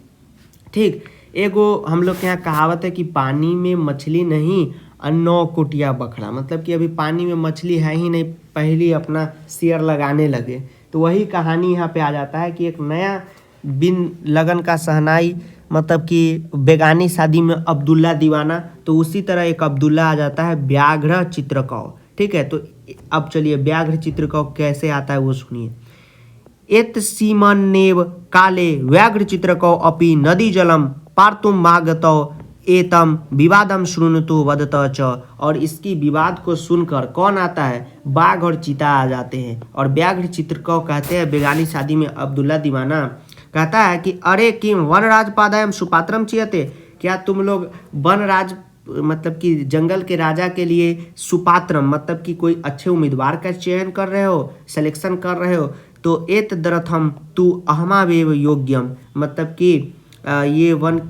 S1: ठीक, एगो हम लोग के यहाँ कहावत है कि पानी में मछली नहीं, 9 कुटिया बखड़ा, मतलब कि अभी पानी में मछली है ही नहीं, पहले अपना शेर लगाने लगे। तो वही कहानी यहाँ पे आ जाता है कि एक नया बिन लगन का शहनाई, मतलब कि बेगानी शादी में अब्दुल्ला दीवाना, तो उसी तरह एक अब्दुल्ला आ जाता है व्याघ्र चित्रकौ। ठीक है, तो अब चलिए व्याघ्र चित्रकौ कैसे आता है वो सुनिए। एत सीमन्नेव काले व्याघ्र चित्रकौ अपि नदी जलम पार्तुम भागतौ एतम विवादम शृणुतु वदत च, और इसकी विवाद को सुनकर कौन आता है, बाघ और चीता आ जाते हैं। और व्याघ्र चित्रकौ कहते हैं बेगानी शादी में अब्दुल्ला दीवाना कहता है कि अरे किम वनराज पादायम सुपात्रम चियते, क्या तुम लोग वनराज मतलब कि जंगल के राजा के लिए सुपात्रम, मतलब कि कोई अच्छे उम्मीदवार का चयन कर रहे हो, सिलेक्शन कर रहे हो। तो एत दरथम तू अहमावेव योग्यम, मतलब कि ये वन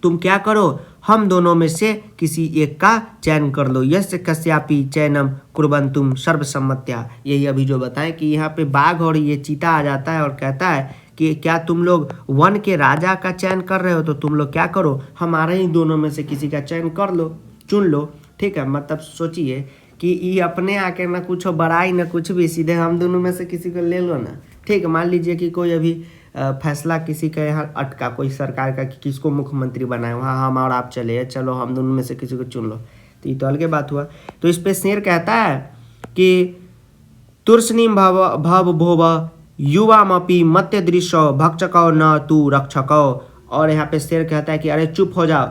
S1: तुम क्या करो, हम दोनों में से किसी एक का चयन कर लो। यस्य कस्यापि चयनम कुर्वन्तुम सर्वसम्मत्या, यही अभी जो बताएं कि यहाँ पे बाघ और ये चीता आ जाता है और कहता है कि क्या तुम लोग वन के राजा का चयन कर रहे हो, तो तुम लोग क्या करो, हमारे ही दोनों में से किसी का चयन कर लो, चुन लो। ठीक है, मतलब सोचिए कि ये अपने आके ना कुछ बड़ाई ना कुछ भी, सीधे हम दोनों में से किसी को ले लो ना। ठीक है, मान लीजिए कि कोई अभी फैसला किसी का यहाँ अटका, कोई सरकार का कि किसको मुख्यमंत्री बनाए, वहाँ हम और आप चले, चलो हम दोनों में से किसी को चुन लो, तो ये तो अलग बात हुआ। तो इस पे शेर कहता है कि तुर्सनीम भव भोव युवामपि मत्य दृश्य भक्षकौ न तू रक्षकौ, और यहाँ पे शेर कहता है कि अरे चुप हो जाओ,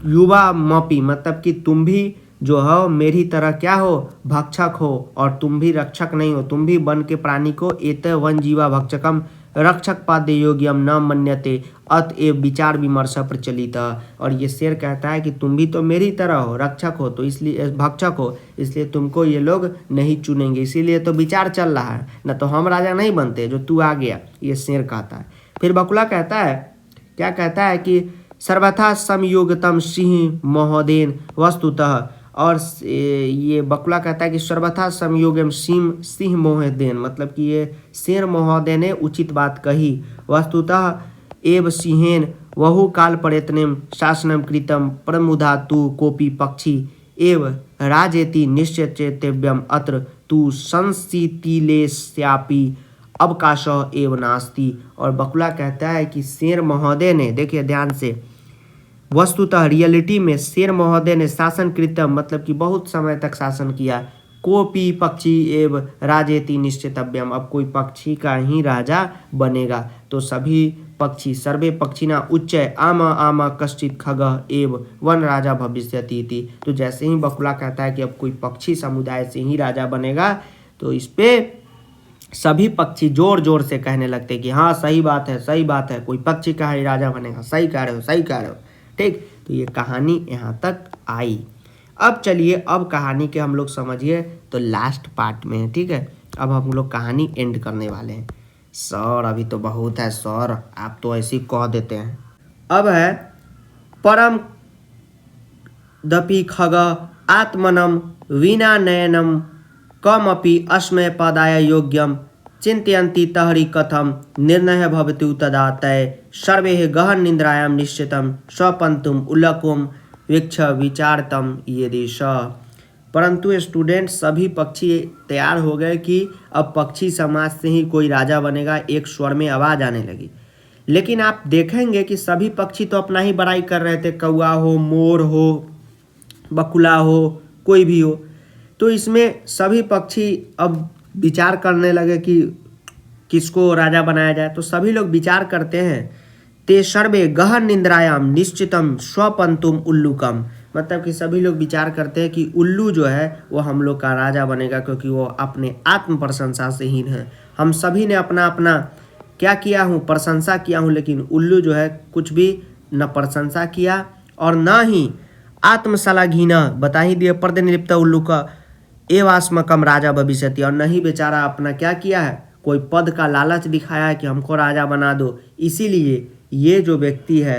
S1: युवा मपी, मतलब कि तुम भी जो हो मेरी तरह क्या हो, भक्षक हो, और तुम भी रक्षक नहीं हो, तुम भी वन के प्राणी को एत वन जीवा भक्षकम रक्षक पाद्य योग्यम न मन्यते अतएव विचार विमर्श प्रचलित। और ये शेर कहता है कि तुम भी तो मेरी तरह हो, रक्षक हो, तो इसलिए भक्षक हो, इसलिए तुमको ये लोग नहीं चुनेंगे, इसीलिए तो विचार चल रहा है, न तो हम राजा नहीं बनते जो तू आ गया, ये शेर कहता है। फिर बकुला कहता है, क्या कहता है कि सर्वथा समयोगतम सिंह महोदयन वस्तुतः, और ये बकुला कहता है कि सर्वथा समयोगम सिंह महोदयन, मतलब कि ये शेर महोदय ने उचित बात कही। वस्तुतः एव सिंहेन वहु काल प्रयत्नम शासनम कृतम प्रमुदा तु कोपी पक्षी एव राजेति निश्चेतव्यम अत्र तु संस्थितिलेस्यापि अवकाश एव नास्ति। और बकुला कहता है कि शेर महोदय ने, देखिए ध्यान से, वस्तुतः रियलिटी में शेर महोदय ने शासन कृतम, मतलब कि बहुत समय तक शासन किया, कोपी पक्षी एव राजेति निश्चितव्यम, अब कोई पक्षी का ही राजा बनेगा, तो सभी पक्षी सर्वे पक्षिना उच्चय आम आम कश्चित खग एव वन राजा भविष्यति इति। तो जैसे ही बकुला कहता है कि अब कोई पक्षी समुदाय से ही राजा बनेगा, तो इस पे सभी पक्षी जोर जोर से कहने लगते कि हाँ सही बात है, सही बात है, कोई पक्षी का ही राजा बनेगा, सही कह रहे हो, सही कह रहे हो। ठीक, तो ये कहानी यहाँ तक आई। अब चलिए, अब कहानी के हम लोग समझिए तो लास्ट पार्ट में है। ठीक है, अब हम लोग कहानी एंड करने वाले हैं। सर अभी तो बहुत है सर, आप तो ऐसे ही कह देते हैं। अब है परम दपि खग आत्मनम विना नयनम कमपि अस्मय पदाय योग्यम चिंतयन्ति तहरि कथम निर्णय भवतु तदा तय सर्वे गहन निद्रायां निश्चितम स्वपंतुम उल्लकुम वीक्ष विचारतम यदि स। परंतु स्टूडेंट सभी पक्षी तैयार हो गए कि अब पक्षी समाज से ही कोई राजा बनेगा। एक स्वर में आवाज़ आने लगी। लेकिन आप देखेंगे कि सभी पक्षी तो अपना ही बड़ाई कर रहे थे, कौवा हो, मोर हो, बकुला हो, कोई भी हो। तो इसमें सभी पक्षी अब विचार करने लगे कि किसको राजा बनाया जाए। तो सभी लोग विचार करते हैं। ते सर्वे गहन निद्रायाम निश्चितम स्वपंतुम उल्लुकम, मतलब कि सभी लोग विचार करते हैं कि उल्लू जो है वो हम लोग का राजा बनेगा, क्योंकि वो अपने आत्म प्रशंसा से हीन है। हम सभी ने अपना अपना क्या किया हूँ, प्रशंसा किया हूँ, लेकिन उल्लू जो है कुछ भी न प्रशंसा किया और न ही आत्मशलाघीना, बता ही दिए पर्दे निलिप्त उल्लू का एवास्मकम राजा भविष्यति, और नहीं बेचारा अपना क्या किया है, कोई पद का लालच दिखाया है कि हमको राजा बना दो। इसीलिए ये जो व्यक्ति है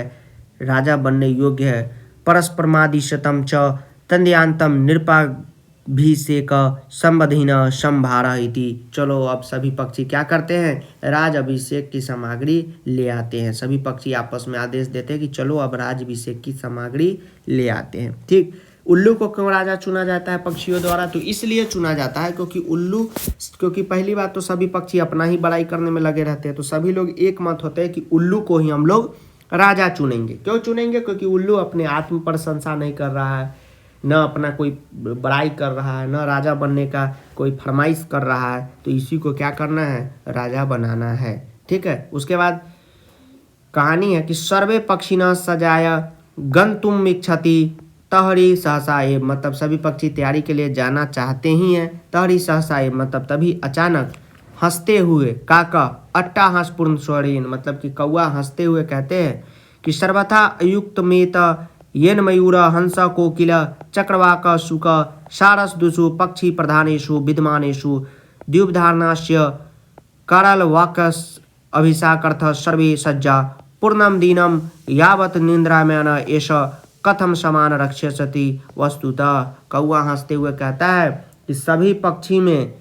S1: राजा बनने योग्य है। परस्परमादिशतम च तंद्यांतम निरपाभिषेक संबधिन संभारा इति। चलो अब सभी पक्षी क्या करते हैं, राज अभिषेक की सामग्री ले आते हैं। सभी पक्षी आपस में आदेश देते हैं कि चलो अब राज अभिषेक की सामग्री ले आते हैं। ठीक, उल्लू को क्यों राजा चुना जाता है पक्षियों द्वारा, तो इसलिए चुना जाता है क्योंकि पहली बात तो सभी पक्षी अपना ही बड़ाई करने में लगे रहते हैं। तो सभी लोग एक मत होते हैं कि उल्लू को ही हम लोग राजा चुनेंगे। क्यों चुनेंगे, क्योंकि उल्लू अपने आत्म प्रशंसा नहीं कर रहा है, न अपना कोई बड़ाई कर रहा है, न राजा बनने का कोई फरमाइश कर रहा है। तो इसी को क्या करना है, राजा बनाना है। ठीक है, उसके बाद कहानी है कि सर्वे पक्षिण सजाय गंतुम इच्छति तहरी सहसा एव, मतलब सभी पक्षी तैयारी के लिए जाना चाहते ही हैं। तहरी सहसा एव मतलब तभी अचानक हंसते हुए काका अट्टा हंसपूर्ण स्वरीन, मतलब कि कौआ हंसते हुए कहते हैं कि सर्वथा अयुक्त मेत येन मयूर हंस कोकिल चक्रवाक शुक सारस दुषु पक्षी प्रधानेषु विद्यमानेषु द्युपधारणास्य करल वाकस अभिषाकर्थ सर्वे सज्जा पूर्णम दीनम यावत निंद्राम्यान एष कथम समान रक्षसति। वस्तुतः कौआ हंसते हुए कहता है कि सभी पक्षी में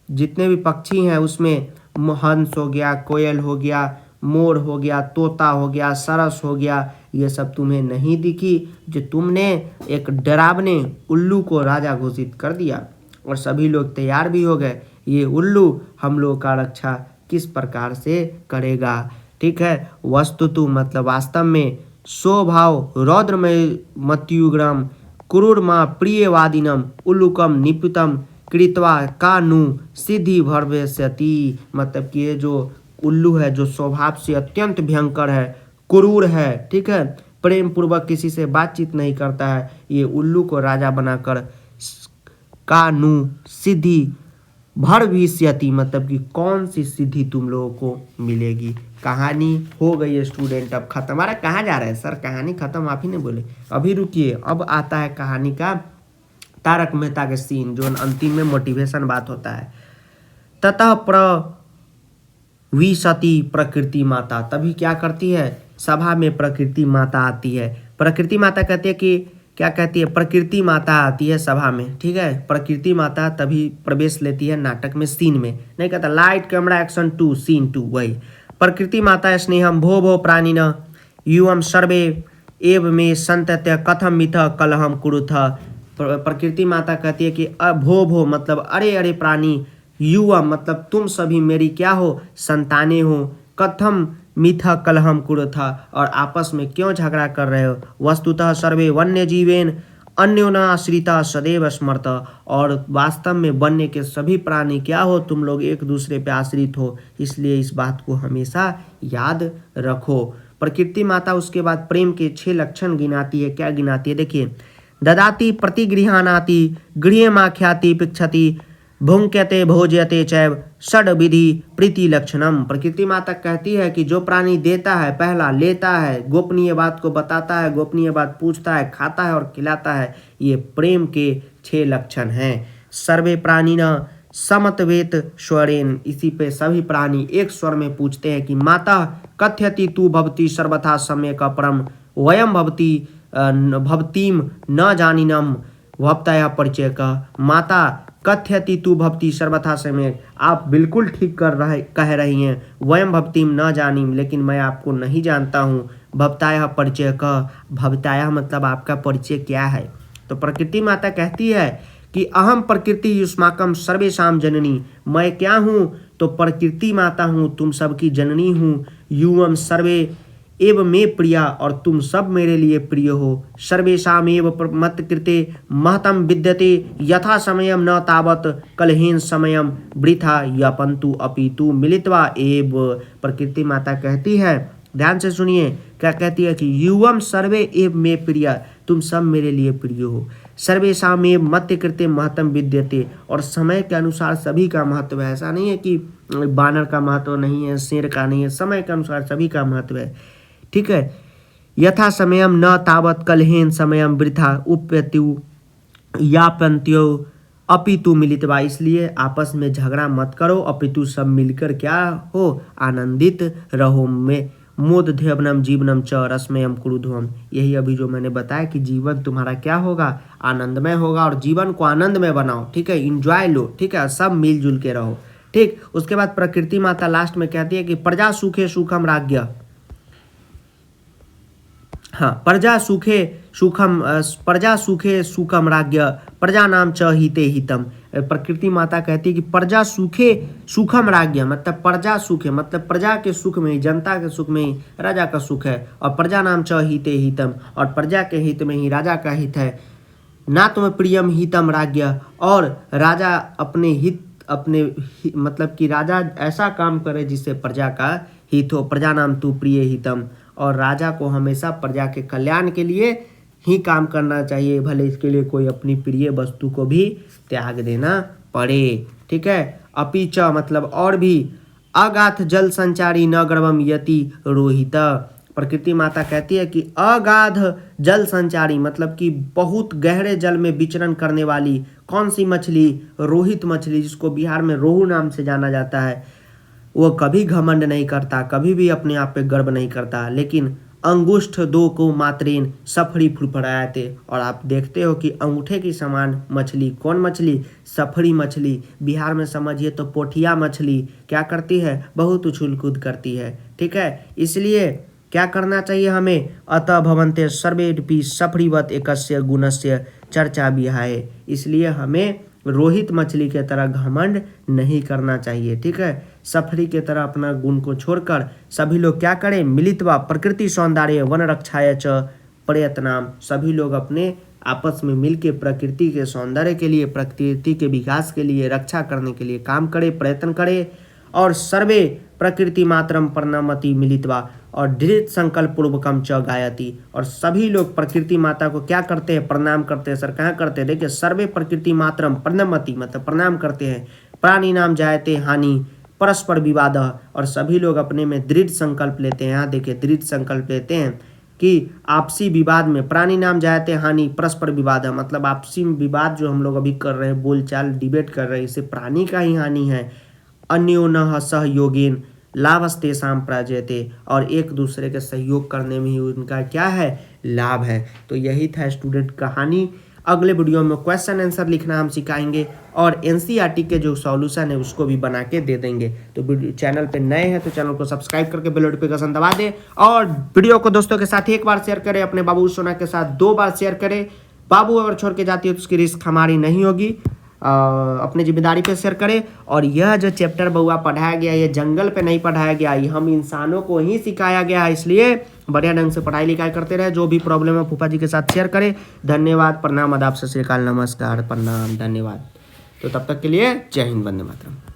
S1: जितने भी पक्षी हैं उसमें हंस हो गया, कोयल हो गया, मोर हो गया, तोता हो गया, सरस हो गया, ये सब तुम्हें नहीं दिखी जो तुमने एक डरावने उल्लू को राजा घोषित कर दिया। और सभी लोग तैयार भी हो गए, ये उल्लू हम लोग का रक्षा किस प्रकार से करेगा। ठीक है, वस्तुतु मतलब वास्तव में स्वभाव रौद्रमय मत्युग्रम क्रूरमा प्रियवादिनम उल्लुकम निपुतम कृत्वा कानु सिद्धि भर्वेस्यति, मतलब कि ये जो उल्लू है जो स्वभाव से अत्यंत भयंकर है, क्रूर है, ठीक है, प्रेम पूर्वक किसी से बातचीत नहीं करता है, ये उल्लू को राजा बनाकर कानु सिद्धि भर्विष्यति, मतलब कि कौन सी सिद्धि तुम लोगों को मिलेगी। कहानी हो गई है स्टूडेंट, अब खत्म। हमारा कहाँ जा रहा है सर, कहानी खत्म आप ही ने बोले। अभी रुकिए, अब आता है कहानी का तारक मेहता के सीन, जो अंतिम में मोटिवेशन बात होता है। ततः प्रविशति प्रकृति माता, तभी क्या करती है, सभा में प्रकृति माता आती है। प्रकृति माता कहती है कि क्या कहती है, प्रकृति माता आती है सभा में। ठीक है, प्रकृति माता तभी प्रवेश लेती है नाटक में, सीन में नहीं कहता लाइट कैमरा एक्शन 2 सीन 2, वही प्रकृति माता स्नेहम भो भो प्राणिन युवम सर्वे एव में संतत्य कथम मिथ कलहम कुरुथ। प्रकृति माता कहती है कि भो भो मतलब अरे अरे प्राणी, युवम मतलब तुम सभी मेरी क्या हो, संताने हो, कथम मिथ कलहम कुरुथ और आपस में क्यों झगड़ा कर रहे हो। वस्तुतः सर्वे वन्य जीवेन अन्योन आश्रिता सदैव स्मर्त, और वास्तव में वन्य के सभी प्राणी क्या हो, तुम लोग एक दूसरे पे आश्रित हो, इसलिए इस बात को हमेशा याद रखो। प्रकृति माता उसके बाद प्रेम के 6 लक्षण गिनाती है। क्या गिनाती है, देखिए, ददाति प्रतिगृहानाति गृहमाख्याति पिक्षति भुंक्यते भोज्यते चैव षड विधि प्रीति लक्षणम। प्रकृति माता कहती है कि जो प्राणी देता है, पहला लेता है, गोपनीय बात को बताता है, गोपनीय बात पूछता है, खाता है और खिलाता है, ये प्रेम के 6 लक्षण हैं। सर्वे प्राणी न समतवेत स्वरेन, इसी पे सभी प्राणी एक स्वर में पूछते हैं कि माता कथयति तू भवती सर्वथा सम्यक अपरम वयम भवतीम न जानिनम भवतया परिचय का। माता कथयति तू भवती सर्वथा सम्यक, आप बिल्कुल ठीक कह रही हैं। वयम भवतीम न जानिम, लेकिन मैं आपको नहीं जानता हूँ। भवताया परिचय का, भवताया मतलब आपका परिचय क्या है। तो प्रकृति माता कहती है कि अहम प्रकृति युष्माकम सर्वेशाम जननी, मैं क्या हूँ? तो प्रकृति माता हूँ, तुम सबकी जननी हूँ। युवम सर्वे एव मे प्रिया, और तुम सब मेरे लिए प्रिय हो। सर्वेशाम एव मत कृते महतम विद्यते यथा समयम न तावत कलहेन समयम वृथा यपंतु अपितु मिलित्वा एव। प्रकृति माता कहती है, ध्यान से सुनिए क्या कहती है कि युवम सर्वे एव मे प्रिया, तुम सब मेरे लिए प्रिय हो। सर्वेशाम एव मत्य कृते महतम विद्यते, और समय के अनुसार सभी का महत्व है। ऐसा नहीं है कि बानर का महत्व नहीं है, शेर का नहीं है, समय के अनुसार सभी का महत्व है। ठीक है। यथा समयम न तावत कलहेन समयम वृथा उप्यत्यु यापंत्यो अपितु मिलित्वा, इसलिए आपस में झगड़ा मत करो, अपितु सब मिलकर क्या हो, आनंदित रहो। में मोद ध्यवनम जीवनम च रसमयम कुरुध्वम, यही अभी जो मैंने बताया कि जीवन तुम्हारा क्या होगा, आनंदमय होगा, और जीवन को आनंद में बनाओ। ठीक है, इंजॉय लो। ठीक है, सब मिलजुल के रहो। ठीक, उसके बाद प्रकृति माता लास्ट में कहती है कि प्रजा सुखे सुखम राज्ञ, हाँ, प्रजा सुखे सुखम राज्ञ प्रजा नाम च हिते हितम। प्रकृति माता कहती है कि प्रजा सुखे सुखम राज्ञ, मतलब प्रजा सुखे मतलब प्रजा के सुख में ही, जनता के सुख में ही राजा का सुख है। और प्रजा नाम च हिते हितम, और प्रजा के हित में ही राजा का हित है। ना तुम प्रियम हितम राज्ञ, और राजा मतलब कि राजा ऐसा काम करे जिससे प्रजा का हित हो। प्रजा नाम तू प्रिय हितम, और राजा को हमेशा प्रजा के कल्याण के लिए ही काम करना चाहिए, भले इसके लिए कोई अपनी प्रिय वस्तु को भी त्याग देना पड़े। ठीक है। अपिच मतलब और भी, अगाध जल संचारी न गर्भम यति रोहित। प्रकृति माता कहती है कि अगाध जल संचारी मतलब कि बहुत गहरे जल में विचरण करने वाली कौन सी मछली? रोहित मछली, जिसको बिहार में रोहू नाम से जाना जाता है। वो कभी घमंड नहीं करता, कभी भी अपने आप पे गर्व नहीं करता, लेकिन अंगुष्ठ 2 को मात्रेन सफरी फुरफुराते। और आप देखते हो कि अंगूठे की समान मछली, कौन मछली? सफरी मछली। बिहार में समझिए तो पोठिया मछली क्या करती है? बहुत उछल कूद करती है। ठीक है, इसलिए क्या करना चाहिए हमें? अतः भवन्ते सर्वेपि सफरीवत एकस्य गुणस्य चर्चा विहाय, इसलिए हमें रोहित मछली के तरह घमंड नहीं करना चाहिए। ठीक है, सफरी के तरह अपना गुण को छोड़कर सभी लोग क्या करें? मिलित्वा प्रकृति सौंदर्य वन रक्षाय च प्रयत्नाम, सभी लोग अपने आपस में मिलके प्रकृति के सौंदर्य के लिए, प्रकृति के विकास के लिए, रक्षा करने के लिए काम करे, प्रयत्न करे। और सर्वे प्रकृति मात्रम प्रणमति मिलित्वा, और दृढ़ संकल्प पूर्वकम च गायति, और सभी लोग प्रकृति माता को क्या करते हैं? प्रणाम करते हैं। सर कहाँ करते हैं? देखिए, सर्वे प्रकृति मात्रम प्रणमति मतलब प्रणाम करते हैं। प्राणी नाम जायते हानि परस्पर विवाद, और सभी लोग अपने में दृढ़ संकल्प लेते हैं। यहाँ देखिए, दृढ़ संकल्प लेते हैं कि आपसी विवाद में, प्राणी नाम जायते हानि परस्पर विवाद है, मतलब आपसी विवाद जो हम लोग अभी कर रहे हैं, बोलचाल डिबेट कर रहे हैं, इससे प्राणी का ही हानि है। अन्योन्यः सहयोगेन लाभस्तेषां प्राजयते, और एक दूसरे के सहयोग करने में ही उनका क्या है? लाभ है। तो यही था स्टूडेंट कहानी। अगले वीडियो में क्वेश्चन आंसर लिखना हम सिखाएंगे, और एनसीईआरटी के जो सॉल्यूशन है उसको भी बना के दे देंगे। तो चैनल पे नए हैं तो चैनल को सब्सक्राइब करके बेल नोटिफिकेशन दबा दें, और वीडियो को दोस्तों के साथ एक बार शेयर करें, अपने बाबू सोना के साथ 2 बार शेयर करें। बाबू अगर छोड़ के जाती है तो उसकी रिस्क हमारी नहीं होगी, अपनी जिम्मेदारी पे शेयर करें। और यह जो चैप्टर बउआ पढ़ाया गया, ये जंगल पे नहीं पढ़ाया गया, ये हम इंसानों को ही सिखाया गया है, इसलिए बढ़िया ढंग से पढ़ाई लिखाई करते रहे। जो भी प्रॉब्लम है फूफा जी के साथ शेयर करें। धन्यवाद, प्रणाम, आदाब, सत श्री अकाल, नमस्कार, प्रणाम, धन्यवाद। तो तब तक के लिए जय हिंद, वंदे मातरम।